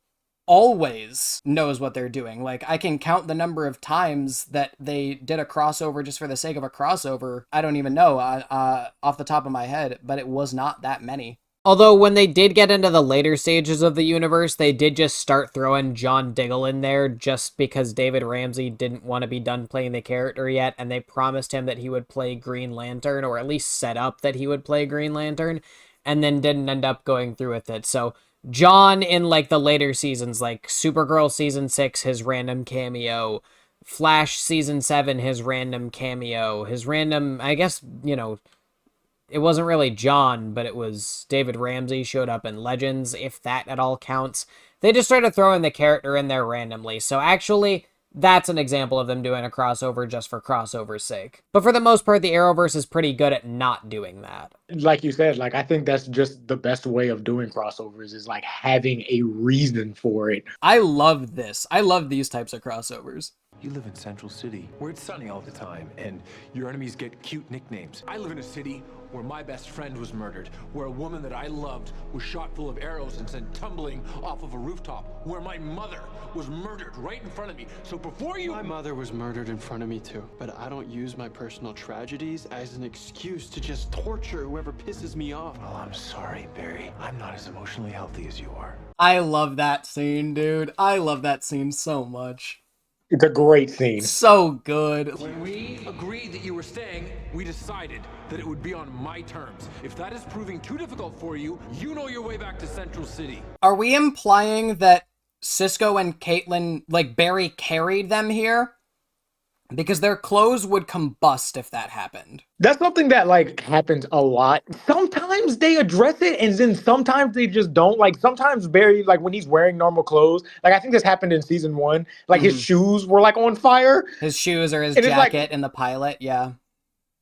always knows what they're doing. Like, I can count the number of times that they did a crossover just for the sake of a crossover. I don't even know off the top of my head, but it was not that many. Although when they did get into the later stages of the universe, they did just start throwing John Diggle in there just because David Ramsey didn't want to be done playing the character yet, and they promised him that he would play Green Lantern, or at least set up that he would play Green Lantern, and then didn't end up going through with it. So John in like the later seasons, like Supergirl season 6, his random cameo, Flash season 7, his random cameo, his random, I guess, you know, it wasn't really John, but it was David Ramsey showed up in Legends, if that at all counts. They just started throwing the character in there randomly. So actually, that's an example of them doing a crossover just for crossover's sake. But for the most part, the Arrowverse is pretty good at not doing that. Like you said, like I think that's just the best way of doing crossovers is like having a reason for it. I love this. I love these types of crossovers. You live in Central City, where it's sunny all the time, and your enemies get cute nicknames. I live in a city where my best friend was murdered, where a woman that I loved was shot full of arrows and sent tumbling off of a rooftop, where my mother was murdered right in front of me. So before you... My mother was murdered in front of me too, but I don't use my personal tragedies as an excuse to just torture whoever pisses me off. Well, I'm sorry, Barry. I'm not as emotionally healthy as you are. I love that scene, dude. I love that scene so much. It's a great scene. So good. When we agreed that you were staying, we decided that it would be on my terms. If that is proving too difficult for you, you know your way back to Central City. Are we implying that Cisco and Caitlin, like Barry, carried them here? Because their clothes would combust if that happened. That's something that like happens a lot. Sometimes they address it and then sometimes they just don't. Like sometimes Barry, like when he's wearing normal clothes, like I think this happened in season 1, like his shoes were like on fire. His shoes or his And jacket in the pilot, yeah.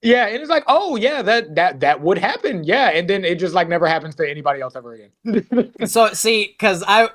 Yeah, and it's like, oh yeah, that would happen. Yeah, and then it just like never happens to anybody else ever again. So see, because I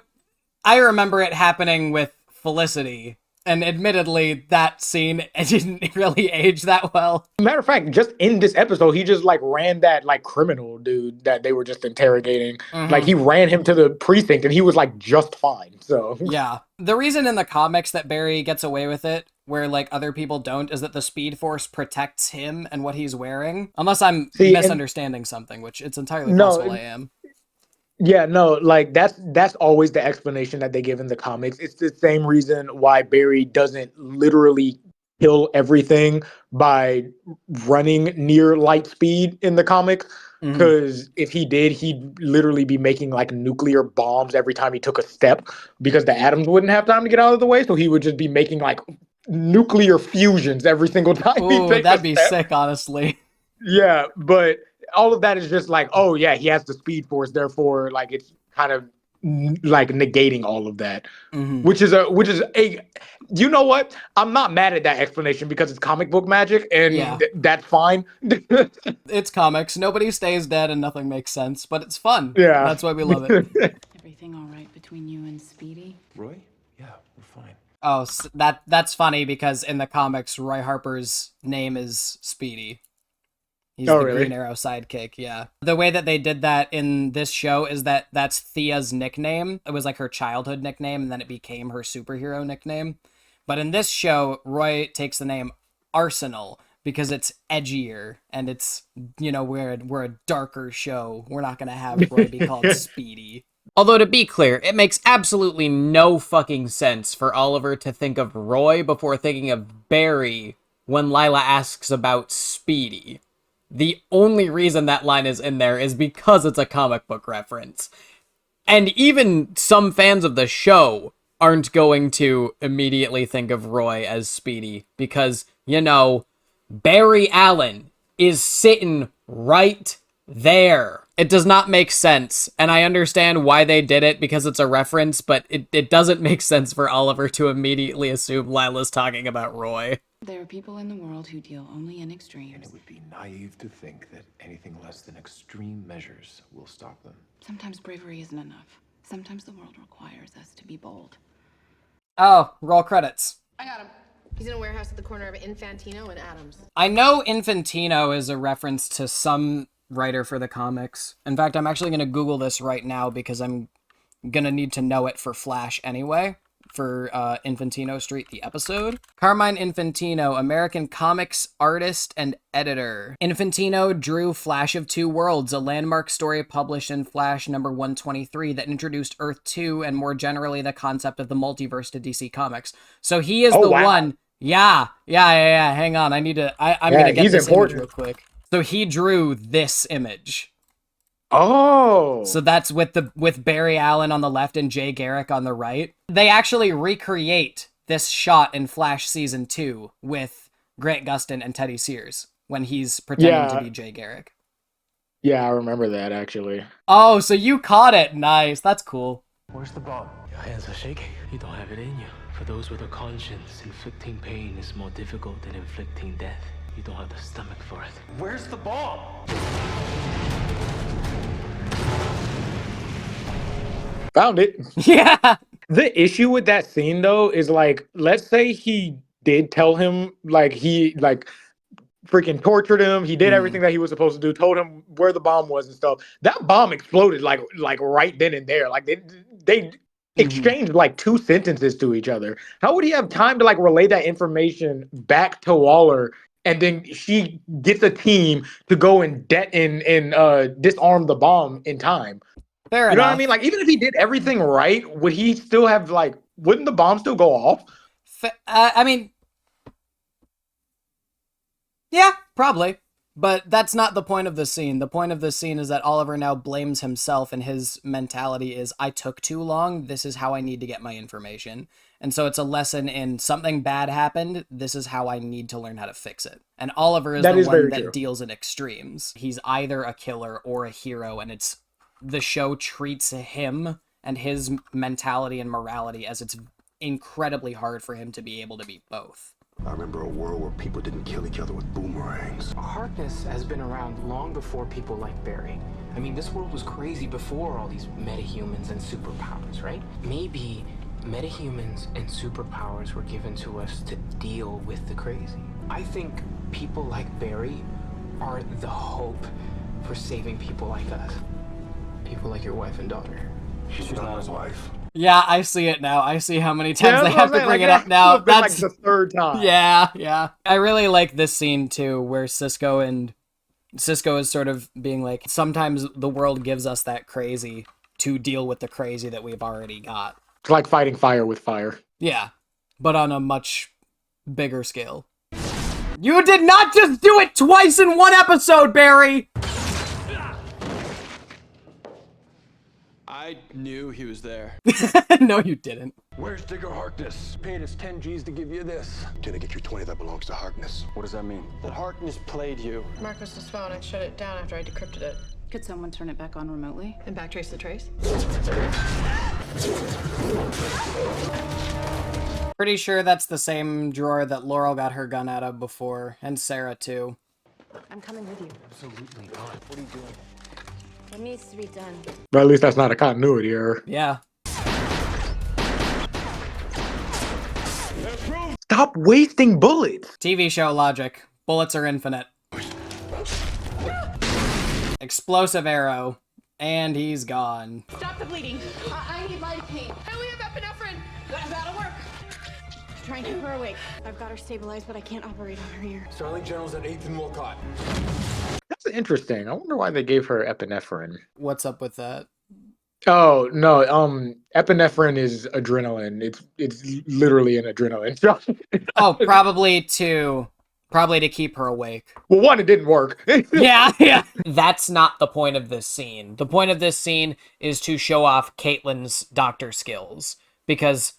remember it happening with Felicity. And admittedly, that scene didn't really age that well. Matter of fact, just in this episode, he just like ran that like criminal dude that they were just interrogating. Like he ran him to the precinct and he was like just fine. So yeah. The reason in the comics that Barry gets away with it, where like other people don't, is that the Speed Force protects him and what he's wearing. Unless I'm misunderstanding something, which it's entirely possible I am. Yeah, no, like that's always the explanation that they give in the comics. It's the same reason why Barry doesn't literally kill everything by running near light speed in the comics. Because if he did, he'd literally be making like nuclear bombs every time he took a step because the atoms wouldn't have time to get out of the way. So he would just be making like nuclear fusions every single time he takes a step. That'd be sick, honestly. Yeah, but all of that is just like, oh yeah, he has the Speed Force, therefore like it's kind of like negating all of that, which is a you know what, I'm not mad at that explanation because it's comic book magic and that's fine. It's comics, nobody stays dead and nothing makes sense, but it's fun. Yeah, that's why we love it. Everything all right between you and Speedy? Roy? Yeah, we're fine. Oh, so that's funny because in the comics Roy Harper's name is Speedy. He's the Green Arrow sidekick, yeah. The way that they did that in this show is that that's Thea's nickname. It was like her childhood nickname, and then it became her superhero nickname. But in this show, Roy takes the name Arsenal because it's edgier, and it's, you know, we're a darker show. We're not going to have Roy be called Speedy. Although, to be clear, it makes absolutely no fucking sense for Oliver to think of Roy before thinking of Barry when Lila asks about Speedy. The only reason that line is in there is because it's a comic book reference. And even some fans of the show aren't going to immediately think of Roy as Speedy because, you know, Barry Allen is sitting right there. It does not make sense, and I understand why they did it because it's a reference, but it doesn't make sense for Oliver to immediately assume Lila's talking about Roy. There are people in the world who deal only in extremes. And it would be naive to think that anything less than extreme measures will stop them. Sometimes bravery isn't enough. Sometimes the world requires us to be bold. Oh, roll credits. I got him. He's in a warehouse at the corner of Infantino and Adams. I know Infantino is a reference to some writer for the comics. In fact, I'm actually going to Google this right now because I'm going to need to know it for Flash anyway. For Infantino Street, the episode. Carmine Infantino, American comics artist and editor. Infantino drew Flash of Two Worlds, a landmark story published in Flash number 123 that introduced Earth 2 and more generally the concept of the multiverse to DC Comics. So he is one. Yeah. Hang on. I'm going to get this image real quick. So he drew this image. Oh. So that's with Barry Allen on the left and Jay Garrick on the right. They actually recreate this shot in Flash Season 2 with Grant Gustin and Teddy Sears when he's pretending to be Jay Garrick. Yeah, I remember that, actually. Oh, so you caught it. Nice. That's cool. Where's the bomb? Your hands are shaking. You don't have it in you. For those with a conscience, inflicting pain is more difficult than inflicting death. You don't have the stomach for it. Where's the bomb? Found it. Yeah. The issue with that scene though is like, let's say he did tell him, like he like freaking tortured him. He did everything that he was supposed to do. Told him where the bomb was and stuff. That bomb exploded like right then and there. Like they exchanged like 2 sentences to each other. How would he have time to like relay that information back to Waller? And then she gets a team to go and disarm the bomb in time. Fair You know what I enough. mean? Like, even if he did everything right, would he still have like? Wouldn't the bomb still go off? I mean, yeah, probably. But that's not the point of the scene. The point of the scene is that Oliver now blames himself, and his mentality is, I took too long. This is how I need to get my information. And so it's a lesson in something bad happened. This is how I need to learn how to fix it. And Oliver is the one that deals in extremes. He's either a killer or a hero, and the show treats him and his mentality and morality as it's incredibly hard for him to be able to be both. I remember a world where people didn't kill each other with boomerangs. Harkness has been around long before people like Barry. I mean, this world was crazy before all these metahumans and superpowers, right? Maybe metahumans and superpowers were given to us to deal with the crazy. I think people like Barry are the hope for saving people like us. People like your wife and daughter. She's not his wife. Yeah, I see it now. I see how many times they have to bring it up now. That's like the 3rd time. Yeah. I really like this scene too, where Cisco is sort of being like, sometimes the world gives us that crazy to deal with the crazy that we've already got. It's like fighting fire with fire. Yeah, but on a much bigger scale. You did not just do it twice in one episode, Barry! I knew he was there. No, you didn't. Where's Digger Harkness? Paid us 10 G's to give you this. Gonna get your 20 that belongs to Harkness. What does that mean? That Harkness played you. Marcus's phone, I shut it down after I decrypted it. Could someone turn it back on remotely? And backtrace the trace? Pretty sure that's the same drawer that Laurel got her gun out of before, and Sarah too. I'm coming with you. Absolutely not. What are you doing? What needs to be done? But at least that's not a continuity error. Yeah. Stop wasting bullets. TV show logic. Bullets are infinite. Explosive arrow. And he's gone. Stop the bleeding. I need lidocaine. I only have epinephrine. That'll work. Try and keep her awake. I've got her stabilized, but I can't operate on her here. Starling General's at 8th and Wolcott. That's interesting. I wonder why they gave her epinephrine. What's up with that? Oh no, epinephrine is adrenaline. It's literally an adrenaline shot. Oh, probably to keep her awake. Well, one, it didn't work. Yeah. That's not the point of this scene. The point of this scene is to show off Caitlin's doctor skills, because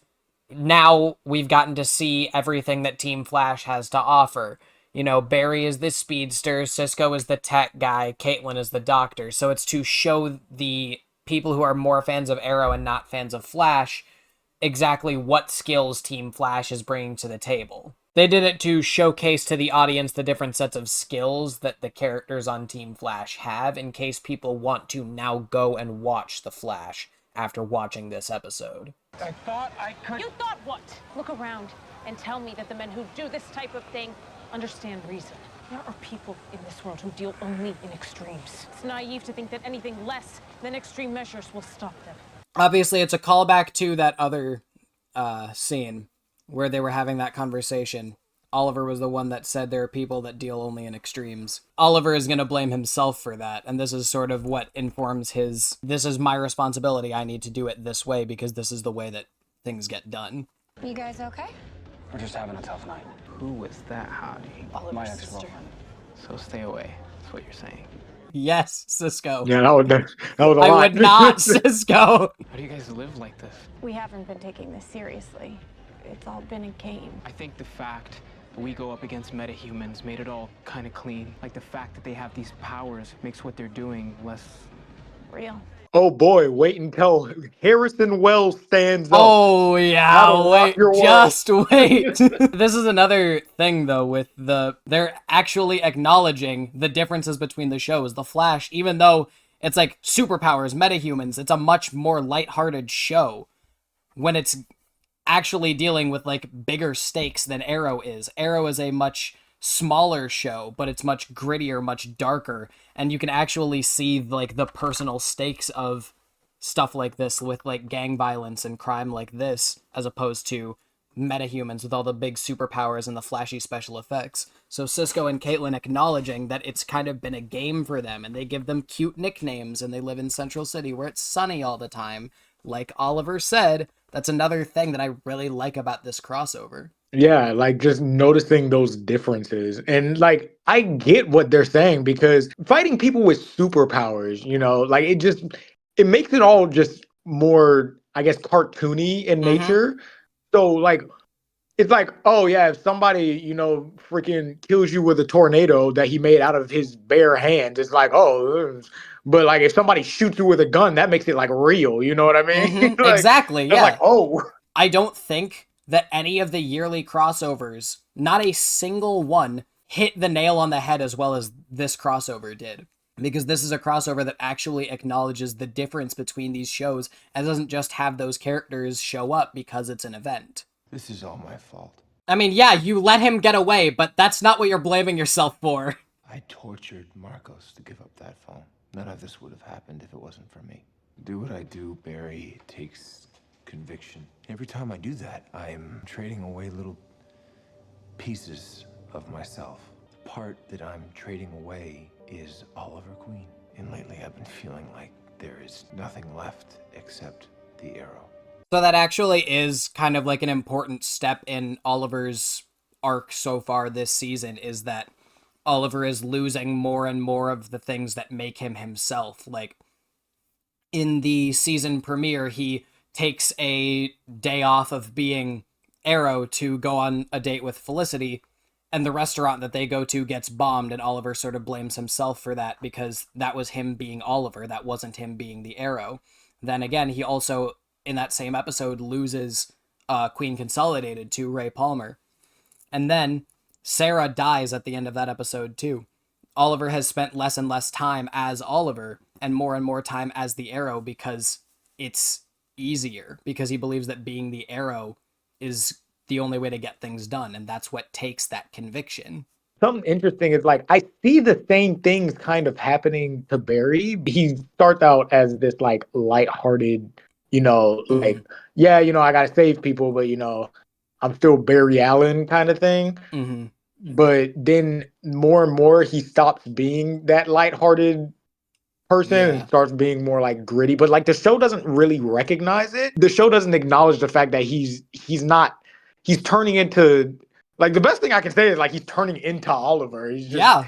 now we've gotten to see everything that Team Flash has to offer. You know, Barry is the speedster, Cisco is the tech guy, Caitlin is the doctor. So it's to show the people who are more fans of Arrow and not fans of Flash exactly what skills Team Flash is bringing to the table. They did it to showcase to the audience the different sets of skills that the characters on Team Flash have, in case people want to now go and watch The Flash after watching this episode. I thought I could... You thought what? Look around and tell me that the men who do this type of thing understand reason. There are people in this world who deal only in extremes. It's naive to think that anything less than extreme measures will stop them. Obviously, it's a callback to that other scene where they were having that conversation. Oliver was the one that said there are people that deal only in extremes. Oliver is going to blame himself for that, and this is sort of what informs his, this is my responsibility, I need to do it this way because this is the way that things get done. You guys okay? We're just having a tough night. Who was that hottie? My ex-girlfriend. So stay away. That's what you're saying. Yes, Cisco. Yeah, that was a lot. I would not, Cisco. How do you guys live like this? We haven't been taking this seriously. It's all been a game. I think the fact that we go up against metahumans made it all kind of clean. Like the fact that they have these powers makes what they're doing less Real. Oh boy, wait until Harrison Wells stands up. Oh How yeah, to rock wait, your just world. wait. This is another thing though with they're actually acknowledging the differences between the shows. The Flash, even though it's like superpowers, metahumans, it's a much more lighthearted show when it's actually dealing with like bigger stakes than Arrow is. Arrow is a much smaller show, but it's much grittier, much darker, and you can actually see like the personal stakes of stuff like this with like gang violence and crime like this, as opposed to metahumans with all the big superpowers and the flashy special effects. So Cisco and Caitlin acknowledging that it's kind of been a game for them, and they give them cute nicknames, and they live in Central City where it's sunny all the time. Like Oliver said, that's another thing that I really like about this crossover. Yeah, like just noticing those differences. And like I get what they're saying because fighting people with superpowers, like it makes it all just more, I guess, cartoony in nature. So like it's like, oh yeah, if somebody, freaking kills you with a tornado that he made out of his bare hands, it's like, oh, but like if somebody shoots you with a gun, that makes it like real, you know what I mean? Like, Exactly, it's yeah. like, oh. I don't think that any of the yearly crossovers, not a single one, hit the nail on the head as well as this crossover did. Because this is a crossover that actually acknowledges the difference between these shows and doesn't just have those characters show up because it's an event. This is all my fault. I mean, yeah, you let him get away, but that's not what you're blaming yourself for. I tortured Marcos to give up that phone. None of this would have happened if it wasn't for me. Do what I do, Barry, takes conviction. Every time I do that, I'm trading away little pieces of myself. The part that I'm trading away is Oliver Queen. And lately I've been feeling like there is nothing left except the arrow. So that actually is kind of like an important step in Oliver's arc so far this season, is that Oliver is losing more and more of the things that make him himself. Like in the season premiere, he takes a day off of being Arrow to go on a date with Felicity, and the restaurant that they go to gets bombed, and Oliver sort of blames himself for that because that was him being Oliver, that wasn't him being the Arrow. Then again, he also, in that same episode, loses Queen Consolidated to Ray Palmer. And then Sarah dies at the end of that episode too. Oliver has spent less and less time as Oliver and more time as the Arrow because it's easier, because he believes that being the Arrow is the only way to get things done, and that's what takes that conviction. Something interesting is like I see the same things kind of happening to Barry. He starts out as this like lighthearted, like, yeah, I gotta save people, but I'm still Barry Allen kind of thing. But then more and more he stops being that lighthearted person and starts being more like gritty. But like the show doesn't really recognize it. The show doesn't acknowledge the fact that he's turning into, like, the best thing I can say is like he's turning into Oliver. He's just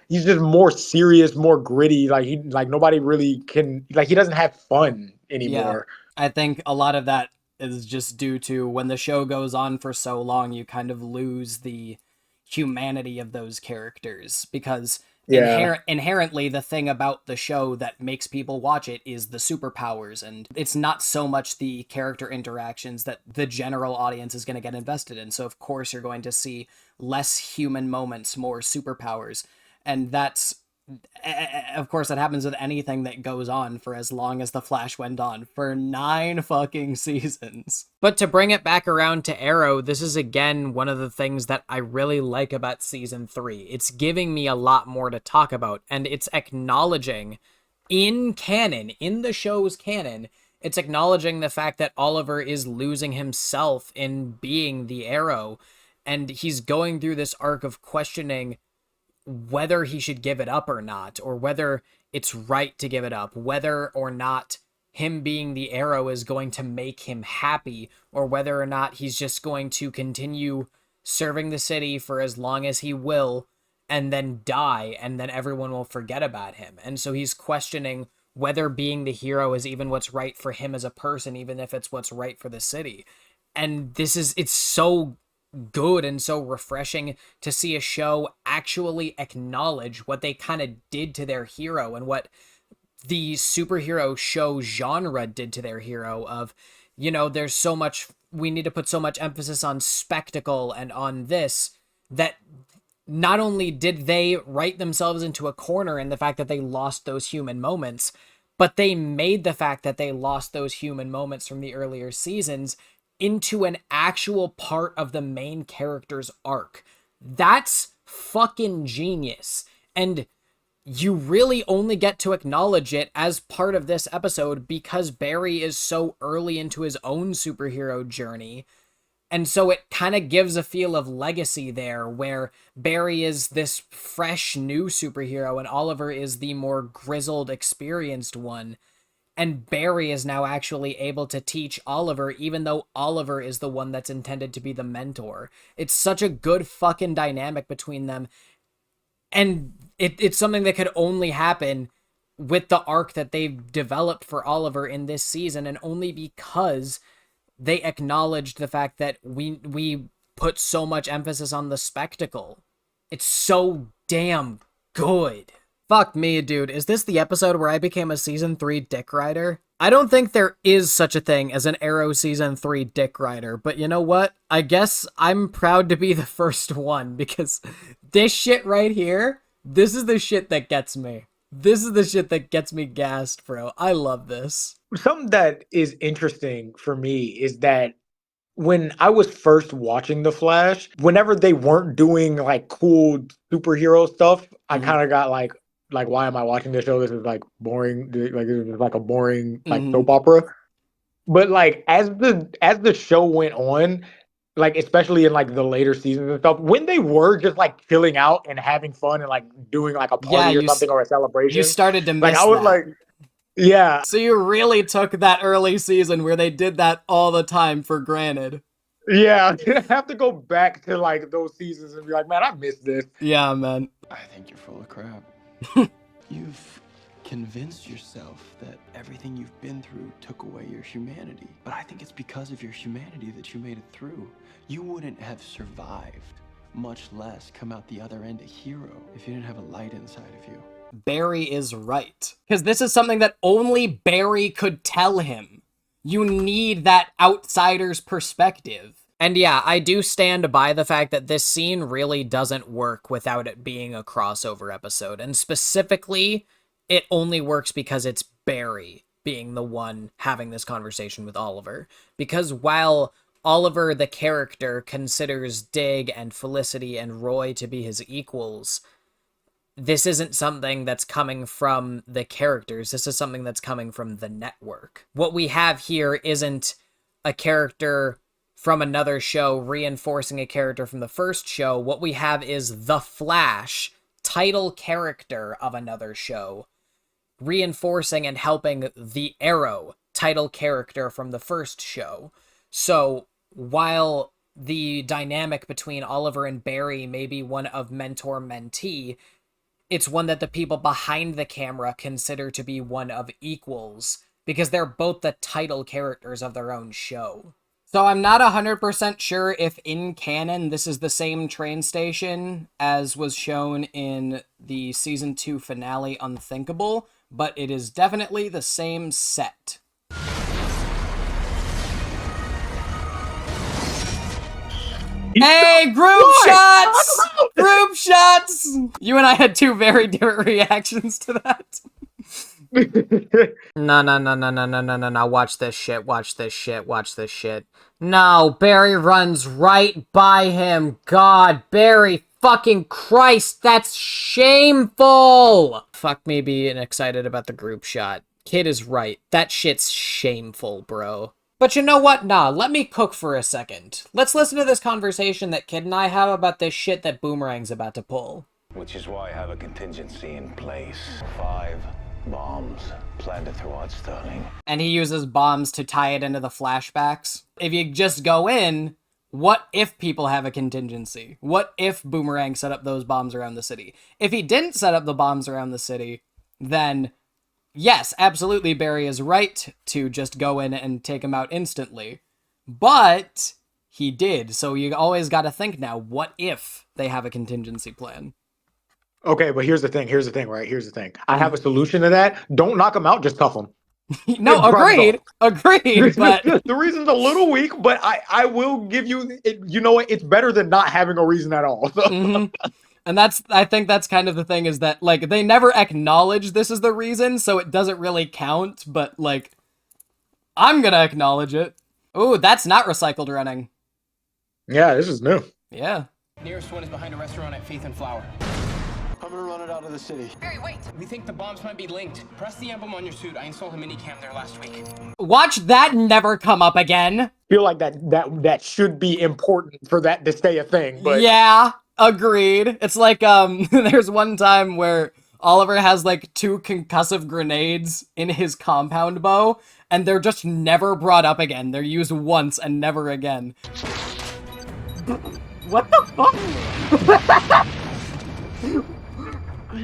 he's just more serious, more gritty. Like nobody really can, like, he doesn't have fun anymore. Yeah. I think a lot of that is just due to when the show goes on for so long, you kind of lose the humanity of those characters, because inherently the thing about the show that makes people watch it is the superpowers, and it's not so much the character interactions that the general audience is going to get invested in. So of course you're going to see less human moments, more superpowers, and that's, of course, that happens with anything that goes on for as long as The Flash went on, for 9 fucking seasons. But to bring it back around to Arrow, this is again one of the things that I really like about season 3. It's giving me a lot more to talk about, and it's acknowledging in canon, in the show's canon, it's acknowledging the fact that Oliver is losing himself in being the Arrow, and he's going through this arc of questioning whether he should give it up or not, or whether it's right to give it up, whether or not him being the Arrow is going to make him happy, or whether or not he's just going to continue serving the city for as long as he will and then die, and then everyone will forget about him. And so he's questioning whether being the hero is even what's right for him as a person, even if it's what's right for the city. And it's so good and so refreshing to see a show actually acknowledge what they kind of did to their hero and what the superhero show genre did to their hero of, you know, there's so much, we need to put so much emphasis on spectacle and on this, that not only did they write themselves into a corner in the fact that they lost those human moments, but they made the fact that they lost those human moments from the earlier seasons into an actual part of the main character's arc. That's fucking genius. And you really only get to acknowledge it as part of this episode because Barry is so early into his own superhero journey. And so it kind of gives a feel of legacy there, where Barry is this fresh new superhero and Oliver is the more grizzled, experienced one. And Barry is now actually able to teach Oliver, even though Oliver is the one that's intended to be the mentor. It's such a good fucking dynamic between them. And it's something that could only happen with the arc that they've developed for Oliver in this season, and only because they acknowledged the fact that we put so much emphasis on the spectacle. It's so damn good. Fuck me, dude. Is this the episode where I became a season 3 dick rider? I don't think there is such a thing as an Arrow season 3 dick rider, but you know what? I guess I'm proud to be the first one, because this shit right here, this is the shit that gets me. This is the shit that gets me gassed, bro. I love this. Something that is interesting for me is that when I was first watching The Flash, whenever they weren't doing like cool superhero stuff, I kind of got like, why am I watching this show? This is like boring. Like, this is like a boring like soap opera. But like as the show went on, like especially in like the later seasons and stuff, when they were just like chilling out and having fun and like doing like a party or something or a celebration, You started to miss like I was that. like, yeah. So you really took that early season where they did that all the time for granted. Yeah, I have to go back to like those seasons and be like, man, I missed this. Yeah, man. I think you're full of crap. You've convinced yourself that everything you've been through took away your humanity. But I think it's because of your humanity that you made it through. You wouldn't have survived, much less come out the other end a hero, if you didn't have a light inside of you. Barry is right. Because this is something that only Barry could tell him. You need that outsider's perspective. And yeah, I do stand by the fact that this scene really doesn't work without it being a crossover episode. And specifically, it only works because it's Barry being the one having this conversation with Oliver. Because while Oliver, the character, considers Dig and Felicity and Roy to be his equals, this isn't something that's coming from the characters. This is something that's coming from the network. What we have here isn't a character from another show reinforcing a character from the first show. What we have is the Flash, title character of another show, reinforcing and helping the Arrow, title character from the first show. So while the dynamic between Oliver and Barry may be one of mentor-mentee, it's one that the people behind the camera consider to be one of equals, because they're both the title characters of their own show. So I'm not 100% sure if in canon this is the same train station as was shown in the season 2 finale Unthinkable, but it is definitely the same set. Hey, group shots! Group shots! You and I had two very different reactions to that. No, watch this shit, watch this shit, watch this shit. No, Barry runs right by him. God, Barry, fucking Christ, that's shameful! Fuck me being excited about the group shot. Kid is right. That shit's shameful, bro. But you know what? Nah, let me cook for a second. Let's listen to this conversation that Kid and I have about this shit that Boomerang's about to pull. Which is why I have a contingency in place. 5 bombs planted throughout Sterling. And he uses bombs to tie it into the flashbacks. If you just go in, what if people have a contingency? What if Boomerang set up those bombs around the city? If he didn't set up the bombs around the city, then yes, absolutely Barry is right to just go in and take him out instantly. But he did, so you always gotta think now, what if they have a contingency plan? Okay, but here's the thing. Here's the thing, right? Here's the thing. I have a solution to that. Don't knock him out. Just cuff him. No, agreed. Agreed. But the reason's a little weak, but I will give you it. You know what? It's better than not having a reason at all. So. And I think that's kind of the thing, is that, like, they never acknowledge this is the reason, so it doesn't really count, but, like, I'm gonna acknowledge it. Ooh, that's not recycled running. Yeah, this is new. Yeah. Nearest one is behind a restaurant at Faith and Flower. I'm gonna run it out of the city. Barry, wait! We think the bombs might be linked. Press the emblem on your suit. I installed a minicam there last week. Watch that never come up again. Feel like that should be important for that to stay a thing, but yeah, agreed. It's like there's one time where Oliver has like 2 concussive grenades in his compound bow, and they're just never brought up again. They're used once and never again. What the fuck?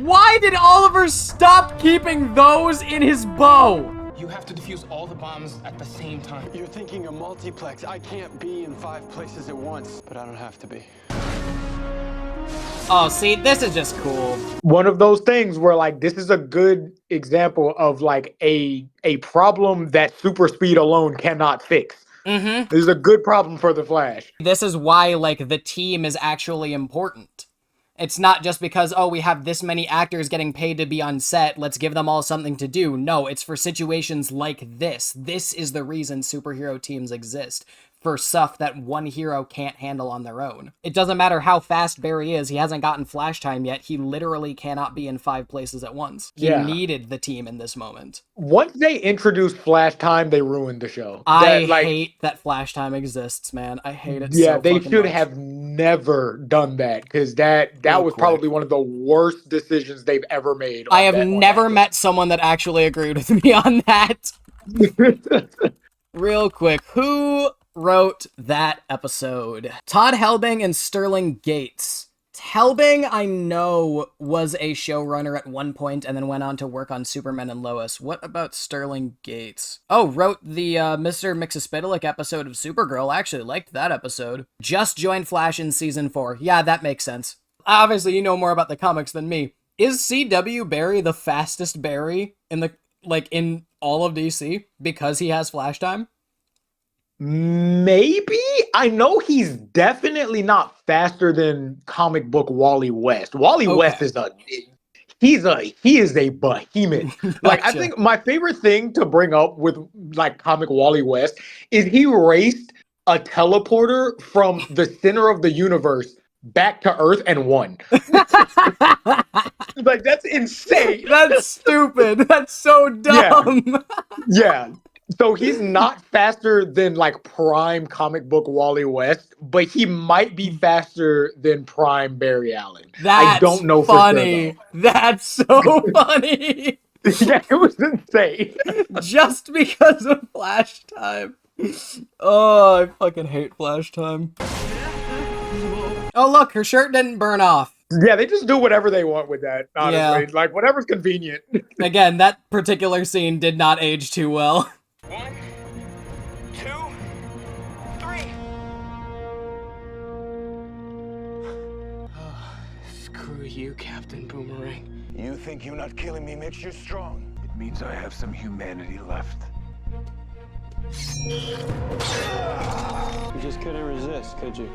Why did Oliver stop keeping those in his bow? You have to defuse all the bombs at the same time. You're thinking a multiplex. I can't be in 5 places at once, but I don't have to be. Oh, see, this is just cool. One of those things where, like, this is a good example of, like, a problem that super speed alone cannot fix. Mm-hmm. This is a good problem for the Flash. This is why, like, the team is actually important. It's not just because, oh, we have this many actors getting paid to be on set, let's give them all something to do. No, it's for situations like this. This is the reason superhero teams exist. For stuff that one hero can't handle on their own. It doesn't matter how fast Barry is, he hasn't gotten flash time yet, he literally cannot be in 5 places at once. He needed the team in this moment. Once they introduced flash time, they ruined the show. I hate that flash time exists, man. I hate it so Yeah, they should much. have never done that, because that was probably one of the worst decisions they've ever made. I have never met someone that actually agreed with me on that. Real quick, who wrote that episode? Todd Helbing and Sterling Gates. Helbing, I know, was a showrunner at one point and then went on to work on Superman and Lois. What about Sterling Gates? Oh, wrote the Mr. Mxyzptlk episode of Supergirl. I actually liked that episode. Just joined Flash in season 4. Yeah, that makes sense. Obviously, you know more about the comics than me. Is CW Barry the fastest Barry in in all of DC because he has flash time? Maybe. I know he's definitely not faster than comic book Wally West. Wally West is he is a behemoth. Like, I think my favorite thing to bring up with like comic Wally West is he raced a teleporter from the center of the universe back to Earth and won. Like, that's insane. That's stupid. That's so dumb. Yeah. So he's not faster than like prime comic book Wally West, but he might be faster than prime Barry Allen. That's I don't know funny. for sure, That's so funny. Yeah, it was insane. Just because of flash time. Oh, I fucking hate flash time. Oh, look, her shirt didn't burn off. Yeah, they just do whatever they want with that, honestly. Yeah. Like, whatever's convenient. Again, that particular scene did not age too well. 1, 2, 3. Oh, screw you, Captain Boomerang. You think you not killing me makes you strong? It means I have some humanity left. You just couldn't resist, could you?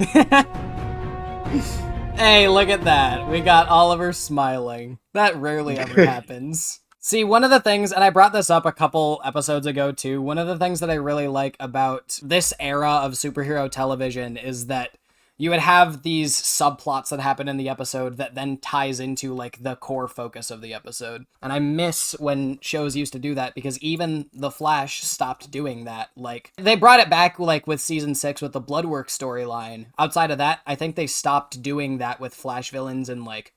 Hey, look at that. We got Oliver smiling. That rarely ever happens. See, one of the things, and I brought this up a couple episodes ago too, one of the things that I really like about this era of superhero television is that you would have these subplots that happen in the episode that then ties into like the core focus of the episode. And I miss when shows used to do that, because even The Flash stopped doing that. Like, they brought it back like with season 6 with the Bloodwork storyline. Outside of that, I think they stopped doing that with Flash villains in like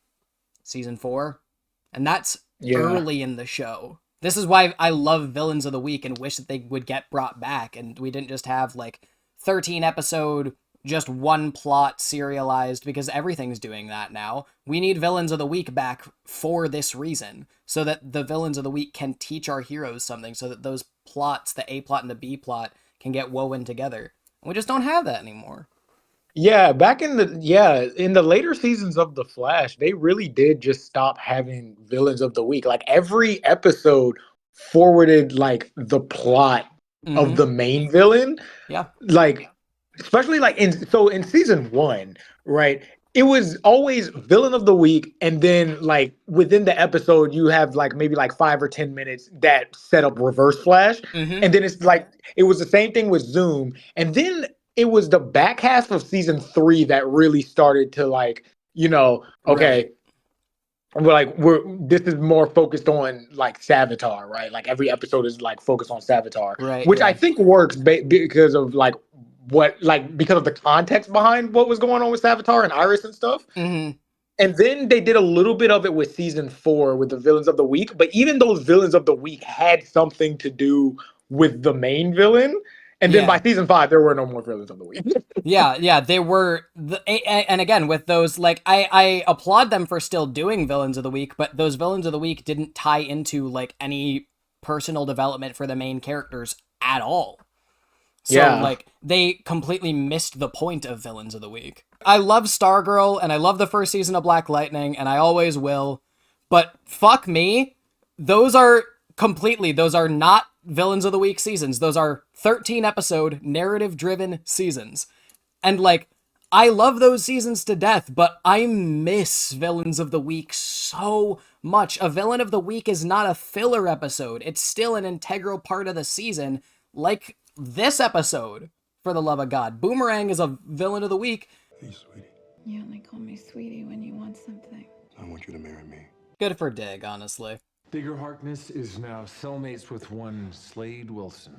season 4. And that's early in the show. This is why I love Villains of the Week and wish that they would get brought back and we didn't just have like 13 episode, just one plot serialized, because everything's doing that now. We need Villains of the Week back for this reason, so that the Villains of the Week can teach our heroes something, so that those plots, the A plot and the B plot, can get woven together. We just don't have that anymore. Yeah, in the later seasons of The Flash, they really did just stop having villains of the week. Like every episode forwarded like the plot of the main villain. Yeah. Like especially like in season 1, right? It was always villain of the week, and then like within the episode, you have like maybe like 5 or 10 minutes that set up Reverse Flash, and then it's like it was the same thing with Zoom, and then it was the back half of season 3 that really started to like, okay, we're this is more focused on like Savitar, right? Like every episode is like focused on Savitar, Right. which yeah. I think works because of like because of the context behind what was going on with Savitar and Iris and stuff. Mm-hmm. And then they did a little bit of it with season 4 with the villains of the week, but even those villains of the week had something to do with the main villain. And then by season 5, there were no more villains of the week. yeah, they were, and again, with those, like, I applaud them for still doing villains of the week, but those villains of the week didn't tie into, like, any personal development for the main characters at all. So, like, they completely missed the point of villains of the week. I love Stargirl, and I love the first season of Black Lightning, and I always will, but fuck me, those are not villains of the week seasons. Those are 13 episode narrative driven seasons. And like, I love those seasons to death, but I miss villains of the week so much. A villain of the week is not a filler episode. It's still an integral part of the season, like this episode, for the love of God. Boomerang is a villain of the week. Hey, sweetie. You only call me sweetie when you want something. I want you to marry me. Good for Dig, honestly. Digger Harkness is now cellmates with one Slade Wilson.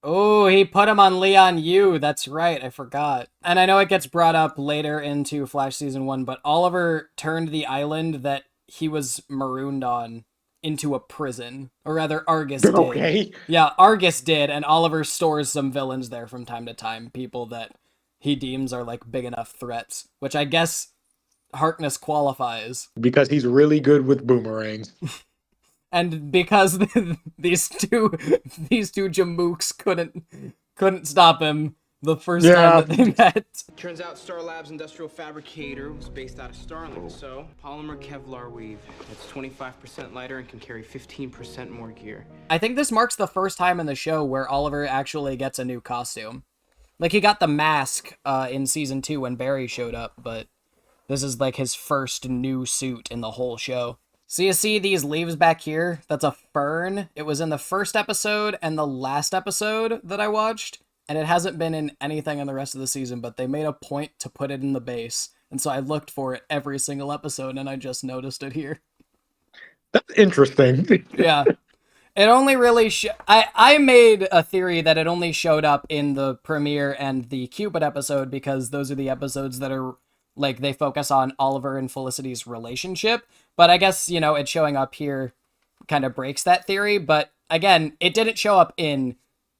Oh, he put him on Leon Yu. That's right, I forgot. And I know it gets brought up later into Flash Season 1, but Oliver turned the island that he was marooned on into a prison. Or rather, Argus did. Okay. Yeah, Argus did, and Oliver stores some villains there from time to time. People that he deems are, like, big enough threats. Which I guess Harkness qualifies. Because he's really good with boomerangs. And because these two jamooks couldn't stop him the first time that they met. Turns out Star Labs Industrial Fabricator was based out of Starling, so polymer Kevlar weave. It's 25% lighter and can carry 15% more gear. I think this marks the first time in the show where Oliver actually gets a new costume. Like, he got the mask in season 2 when Barry showed up, but this is like his first new suit in the whole show. So you see these leaves back here? That's a fern. It was in the first episode and the last episode that I watched, and it hasn't been in anything in the rest of the season, but they made a point to put it in the base. And so I looked for it every single episode, and I just noticed it here. That's interesting. Yeah. It only really... I made a theory that it only showed up in the premiere and the Cupid episode because those are the episodes that are... like, they focus on Oliver and Felicity's relationship. But I guess, it showing up here kind of breaks that theory. But again, it didn't show up in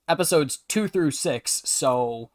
episodes 2 through 6. So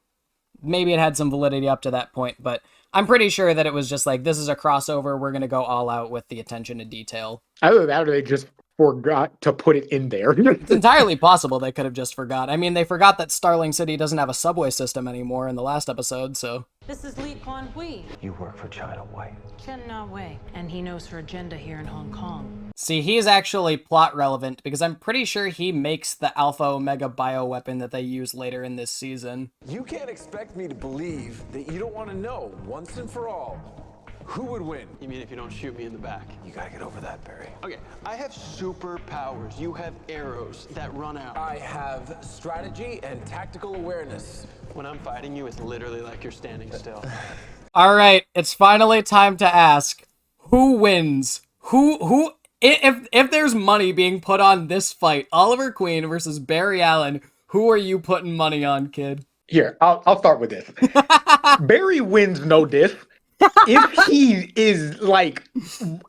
maybe it had some validity up to that point. But I'm pretty sure that it was just like, this is a crossover. We're going to go all out with the attention to detail. Either that or they just forgot to put it in there. It's entirely possible they could have just forgot. I mean, they forgot that Starling City doesn't have a subway system anymore in the last episode, so... This is Li Quan Hui. You work for China White. Chen Na Wei. And he knows her agenda here in Hong Kong. See, he's actually plot relevant because I'm pretty sure he makes the Alpha Omega bioweapon that they use later in this season. You can't expect me to believe that you don't want to know, once and for all, who would win. You mean if you don't shoot me in the back? You gotta get over that, Barry. Okay, I have superpowers. You have arrows that run out. I have strategy and tactical awareness. When I'm fighting you, it's literally like you're standing still. All right, it's finally time to ask, who wins? Who if there's money being put on this fight, Oliver Queen versus Barry Allen, who are you putting money on, kid? Here, I'll start with this. Barry wins no diff. If he is like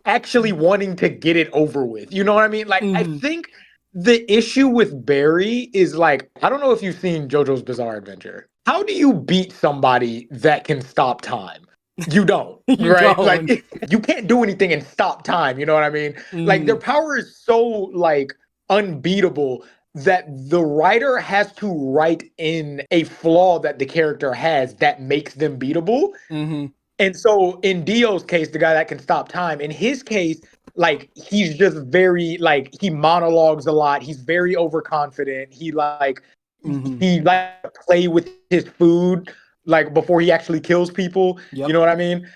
actually wanting to get it over with, you know what I mean? Like, I think the issue with Barry is like, I don't know if you've seen JoJo's Bizarre Adventure. How do you beat somebody that can stop time? You don't, right? Don't. Like, you can't do anything and stop time. You know what I mean? Like, their power is so like unbeatable that the writer has to write in a flaw that the character has that makes them beatable. Mm-hmm. And so in Dio's case, the guy that can stop time, in his case, like he's just very like he monologues a lot. He's very overconfident. He like to play with his food like before he actually kills people. You know what I mean?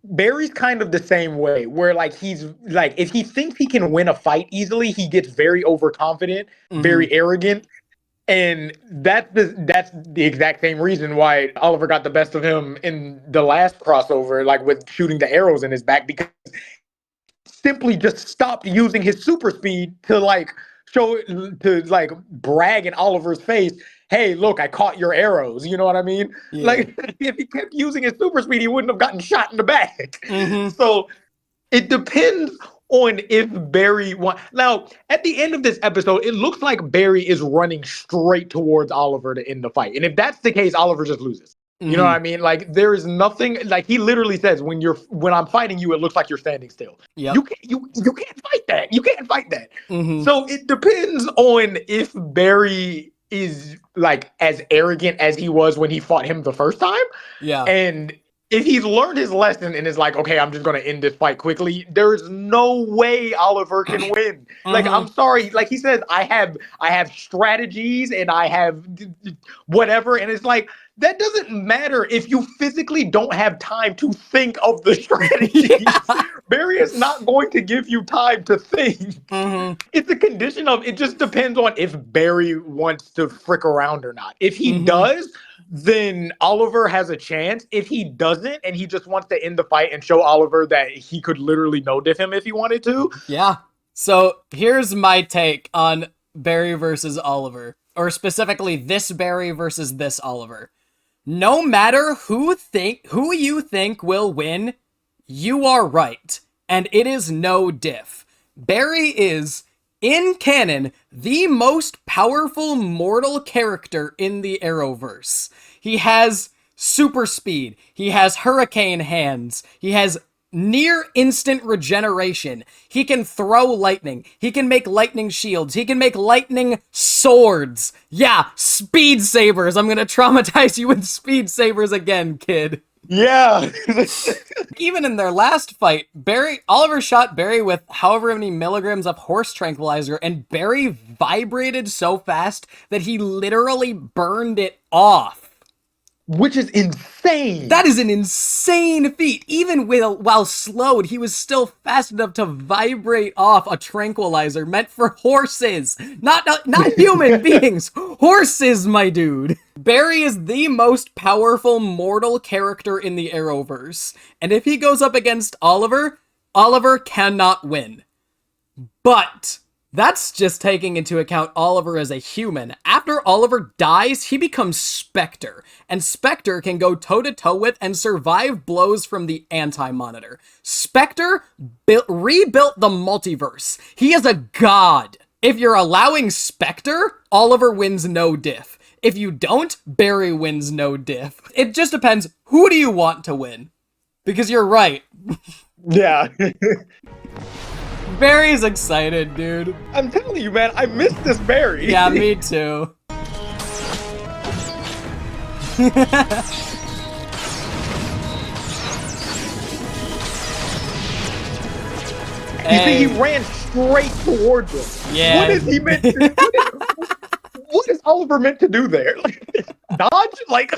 Barry's kind of the same way, where like he's like if he thinks he can win a fight easily, he gets very overconfident, very arrogant. And that's the exact same reason why Oliver got the best of him in the last crossover, like with shooting the arrows in his back, because simply just stopped using his super speed to like brag in Oliver's face, hey, look, I caught your arrows. You know what I mean? Yeah. Like if he kept using his super speed, he wouldn't have gotten shot in the back. So it depends on if Barry won. Now, at the end of this episode, it looks like Barry is running straight towards Oliver to end the fight. And if that's the case, Oliver just loses. You know what I mean? Like there is nothing, like he literally says, when I'm fighting you, it looks like you're standing still. You can't fight that. You can't fight that. So it depends on if Barry is like as arrogant as he was when he fought him the first time. Yeah. And if he's learned his lesson and is like, okay, I'm just going to end this fight quickly, there's no way Oliver can win. Like, I'm sorry. Like he says, I have strategies and I have whatever. And it's like, that doesn't matter if you physically don't have time to think of the strategies. Barry is not going to give you time to think. It's a condition of, it just depends on if Barry wants to frick around or not. If he does, then Oliver has a chance. If he doesn't, and he just wants to end the fight and show Oliver that he could literally no-diff him if he wanted to. Yeah. So here's my take on Barry versus Oliver, or specifically this Barry versus this Oliver. No matter who you think will win, you are right, and it is no diff. Barry is, in canon, the most powerful mortal character in the Arrowverse. He has super speed, he has hurricane hands, he has near instant regeneration, he can throw lightning, he can make lightning shields, he can make lightning swords. Yeah, speed sabers. I'm gonna traumatize you with speed sabers again, kid. Yeah. Even in their last fight, Oliver shot Barry with however many milligrams of horse tranquilizer, and Barry vibrated so fast that he literally burned it off. Which is insane. That is an insane feat. Even while slowed, he was still fast enough to vibrate off a tranquilizer meant for horses. Not human beings. Horses, my dude. Barry is the most powerful mortal character in the Arrowverse. And if he goes up against Oliver, Oliver cannot win. But that's just taking into account Oliver as a human. After Oliver dies, he becomes Spectre, and Spectre can go toe-to-toe with and survive blows from the Anti-Monitor. Spectre rebuilt the multiverse. He is a god. If you're allowing Spectre, Oliver wins no diff. If you don't, Barry wins no diff. It just depends, who do you want to win? Because you're right. Yeah. Barry's excited, dude. I'm telling you, man, I missed this Barry. Yeah, me too. You see, he ran straight towards him. Yeah. What is he meant to do? What is Oliver meant to do there? Like, dodge? Like...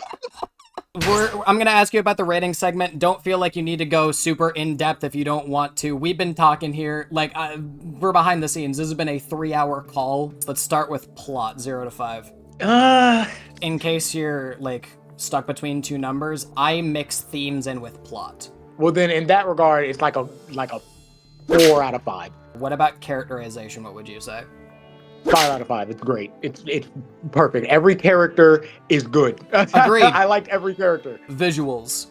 I'm gonna ask you about the rating segment. Don't feel like you need to go super in-depth if you don't want to. We've been talking here, like, we're behind the scenes. This has been a 3-hour call. Let's start with plot, 0 to 5. In case you're, like, stuck between two numbers, I mix themes in with plot. Well, then, in that regard, it's like a 4 out of 5. What about characterization? What would you say? 5 out of 5. It's great. It's perfect. Every character is good. Agreed. I liked every character. Visuals.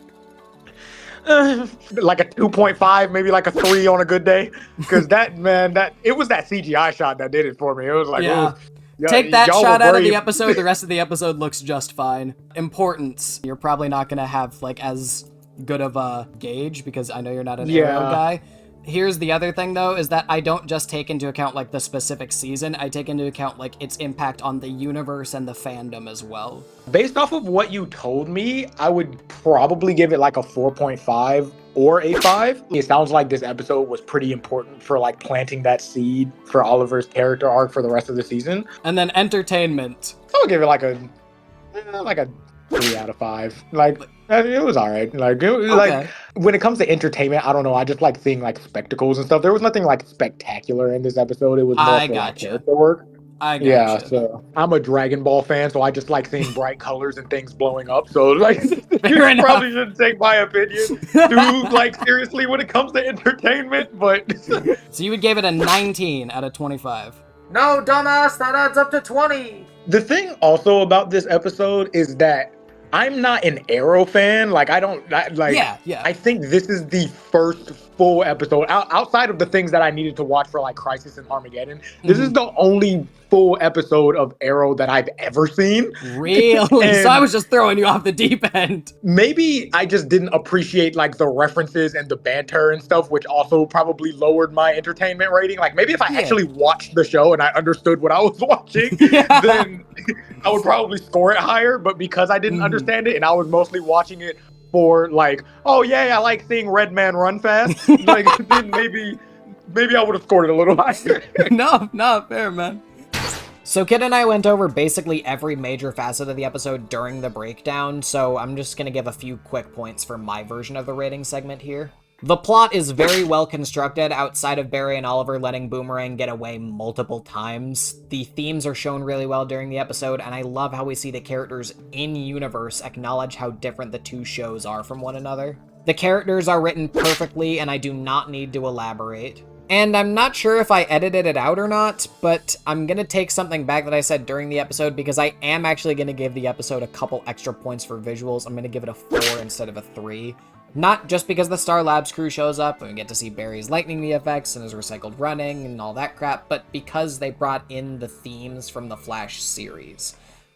Like a 2.5, maybe like a 3 on a good day. Because it was that CGI shot that did it for me. It was like, yeah. Ooh, take that shot out of the episode. The rest of the episode looks just fine. Importance. You're probably not going to have like as good of a gauge because I know you're not an Arrow guy. Here's the other thing, though, is that I don't just take into account, like, the specific season. I take into account, like, its impact on the universe and the fandom as well. Based off of what you told me, I would probably give it like a 4.5 or a 5. It sounds like this episode was pretty important for like planting that seed for Oliver's character arc for the rest of the season. And then entertainment. I would give it like a 3 out of 5. Like, it was all right. Like, like when it comes to entertainment, I don't know. I just like seeing like spectacles and stuff. There was nothing like spectacular in this episode. It was more for like character work. Yeah, so I'm a Dragon Ball fan, so I just like seeing bright colors and things blowing up. So like, you probably shouldn't take my opinion too like seriously when it comes to entertainment. But so you would give it a 19 out of 25. No, dumbass, that adds up to 20. The thing also about this episode is that I'm not an Arrow fan. Like, I don't like. Yeah. I think this is the first full episode outside of the things that I needed to watch for like Crisis and Armageddon. This is the only full episode of Arrow that I've ever seen. Really? So I was just throwing you off the deep end. Maybe I just didn't appreciate like the references and the banter and stuff, which also probably lowered my entertainment rating. Like maybe if I actually watched the show and I understood what I was watching, then I would probably score it higher. But because I didn't understand it and I was mostly watching it for like, oh yeah, I like seeing Red Man run fast. Like then maybe I would have scored it a little higher. No, fair, man. So Kid and I went over basically every major facet of the episode during the breakdown, so I'm just gonna give a few quick points for my version of the rating segment here. The plot is very well constructed outside of Barry and Oliver letting Boomerang get away multiple times. The themes are shown really well during the episode, and I love how we see the characters in-universe acknowledge how different the two shows are from one another. The characters are written perfectly, and I do not need to elaborate. And I'm not sure if I edited it out or not, but I'm gonna take something back that I said during the episode because I am actually gonna give the episode a couple extra points for visuals. I'm gonna give it a 4 instead of a 3. Not just because the Star Labs crew shows up and we get to see Barry's lightning VFX and his recycled running and all that crap, but because they brought in the themes from the Flash series.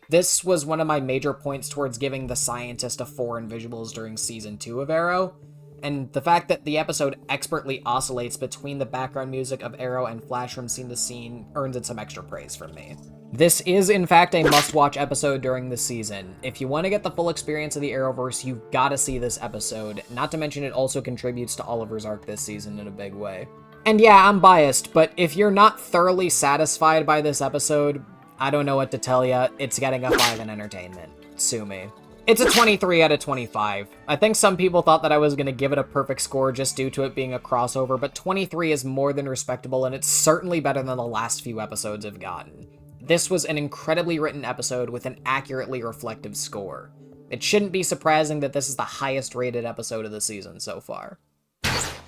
This was one of my major points towards giving The Scientist a 4 in visuals during Season 2 of Arrow. And the fact that the episode expertly oscillates between the background music of Arrow and Flash from scene to scene earns it some extra praise from me. This is, in fact, a must-watch episode during the season. If you want to get the full experience of the Arrowverse, you've got to see this episode. Not to mention it also contributes to Oliver's arc this season in a big way. And yeah, I'm biased, but if you're not thoroughly satisfied by this episode, I don't know what to tell ya. It's getting a 5 in entertainment. Sue me. It's a 23 out of 25. I think some people thought that I was going to give it a perfect score just due to it being a crossover, but 23 is more than respectable, and it's certainly better than the last few episodes have gotten. This was an incredibly written episode with an accurately reflective score. It shouldn't be surprising that this is the highest rated episode of the season so far.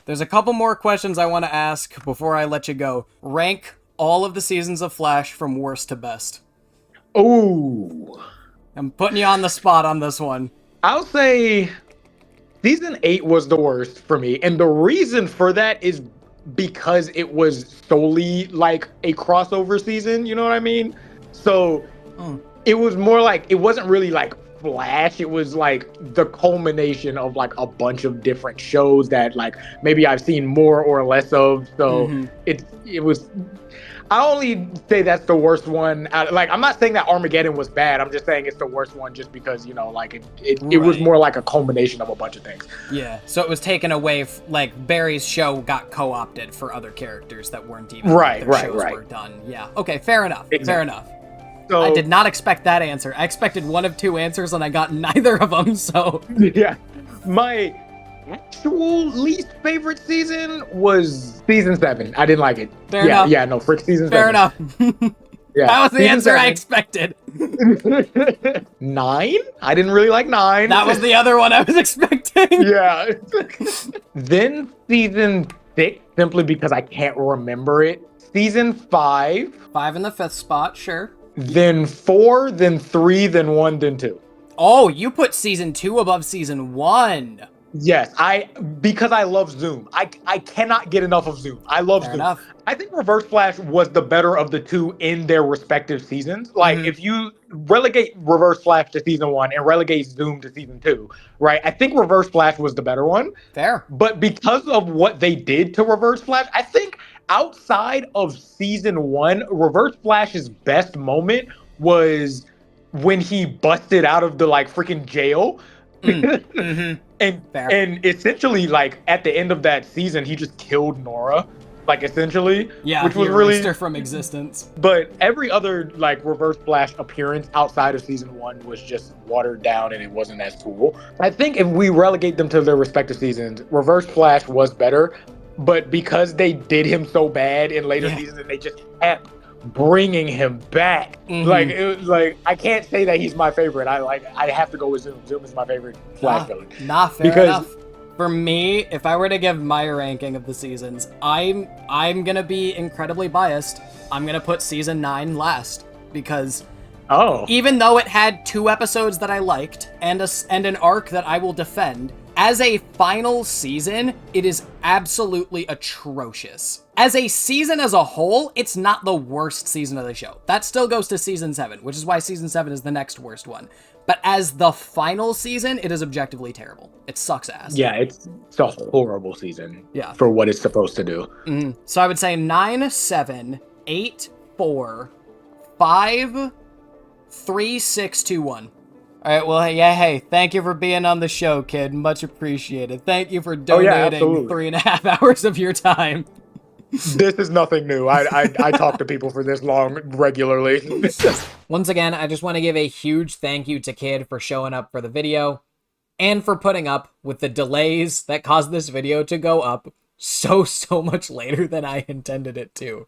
There's a couple more questions I want to ask before I let you go. Rank all of the seasons of Flash from worst to best. Ooh. I'm putting you on the spot on this one. I'll say season 8 was the worst for me. And the reason for that is because it was solely like a crossover season, you know what I mean? So it was more like, it wasn't really like Flash. It was like the culmination of like a bunch of different shows that like maybe I've seen more or less of. So it was... I only say that's the worst one. Like, I'm not saying that Armageddon was bad. I'm just saying it's the worst one just because, you know, like, it was more like a culmination of a bunch of things. Yeah, so it was taken away, like, Barry's show got co-opted for other characters that weren't even right. were done. Yeah, okay, fair enough, fair enough. So, I did not expect that answer. I expected one of 2 answers, and I got neither of them, so... Yeah, my actual least favorite season was season 7. I didn't like it. Fair enough. Yeah, no, frick season 7. Fair enough. Yeah, that was the answer 7. I expected. 9? I didn't really like 9. That was the other one I was expecting. Yeah. Then season 6, simply because I can't remember it. Season 5. 5 in the 5th spot, sure. Then 4, then 3, then 1, then 2. Oh, you put season 2 above season 1. Yes, because I love Zoom. I cannot get enough of Zoom. I love Fair Zoom. enough. I think Reverse Flash was the better of the two in their respective seasons. Like if you relegate Reverse Flash to season 1 and relegate Zoom to season 2, right? I think Reverse Flash was the better one. Fair. But because of what they did to Reverse Flash, I think outside of season 1, Reverse Flash's best moment was when he busted out of the like freaking jail. And essentially, like at the end of that season, he just killed Nora, like essentially, Yeah, which he was erased really her from existence. But every other like Reverse Flash appearance outside of season 1 was just watered down and it wasn't as cool. I think if we relegate them to their respective seasons, Reverse Flash was better, but because they did him so bad in later seasons and they just kept bringing him back, like it was like I can't say that he's my favorite. I have to go with Zoom. Zoom is my favorite Flash villain. Fair enough. For me, if I were to give my ranking of the seasons, I'm gonna be incredibly biased. I'm gonna put season 9 last because even though it had 2 episodes that I liked and an arc that I will defend, as a final season, it is absolutely atrocious. As a season as a whole, it's not the worst season of the show. That still goes to season 7, which is why season 7 is the next worst one. But as the final season, it is objectively terrible. It sucks ass. Yeah, it's a horrible season. Yeah. For what it's supposed to do. So I would say 9, 7, 8, 4, 5, 3, 6, 2, 1. All right, well, yeah, hey, thank you for being on the show, kid. Much appreciated. Thank you for donating 3.5 hours of your time. This is nothing new. I talk to people for this long regularly. Once again, I just want to give a huge thank you to Kid for showing up for the video and for putting up with the delays that caused this video to go up so much later than I intended it to.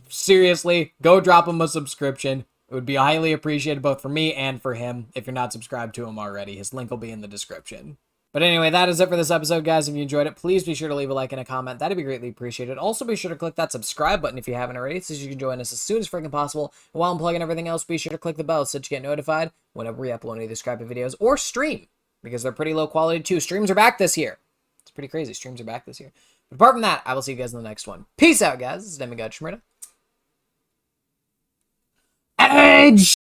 Seriously, go drop him a subscription. It would be highly appreciated both for me and for him if you're not subscribed to him already. His link will be in the description. But anyway, that is it for this episode, guys. If you enjoyed it, please be sure to leave a like and a comment. That'd be greatly appreciated. Also, be sure to click that subscribe button if you haven't already, so you can join us as soon as freaking possible. And while I'm plugging everything else, be sure to click the bell so that you get notified whenever we upload any of the Scrappy videos or stream, because they're pretty low quality too. Streams are back this year. It's pretty crazy. Streams are back this year. But apart from that, I will see you guys in the next one. Peace out, guys. This is Demigod Shmurda. Edge!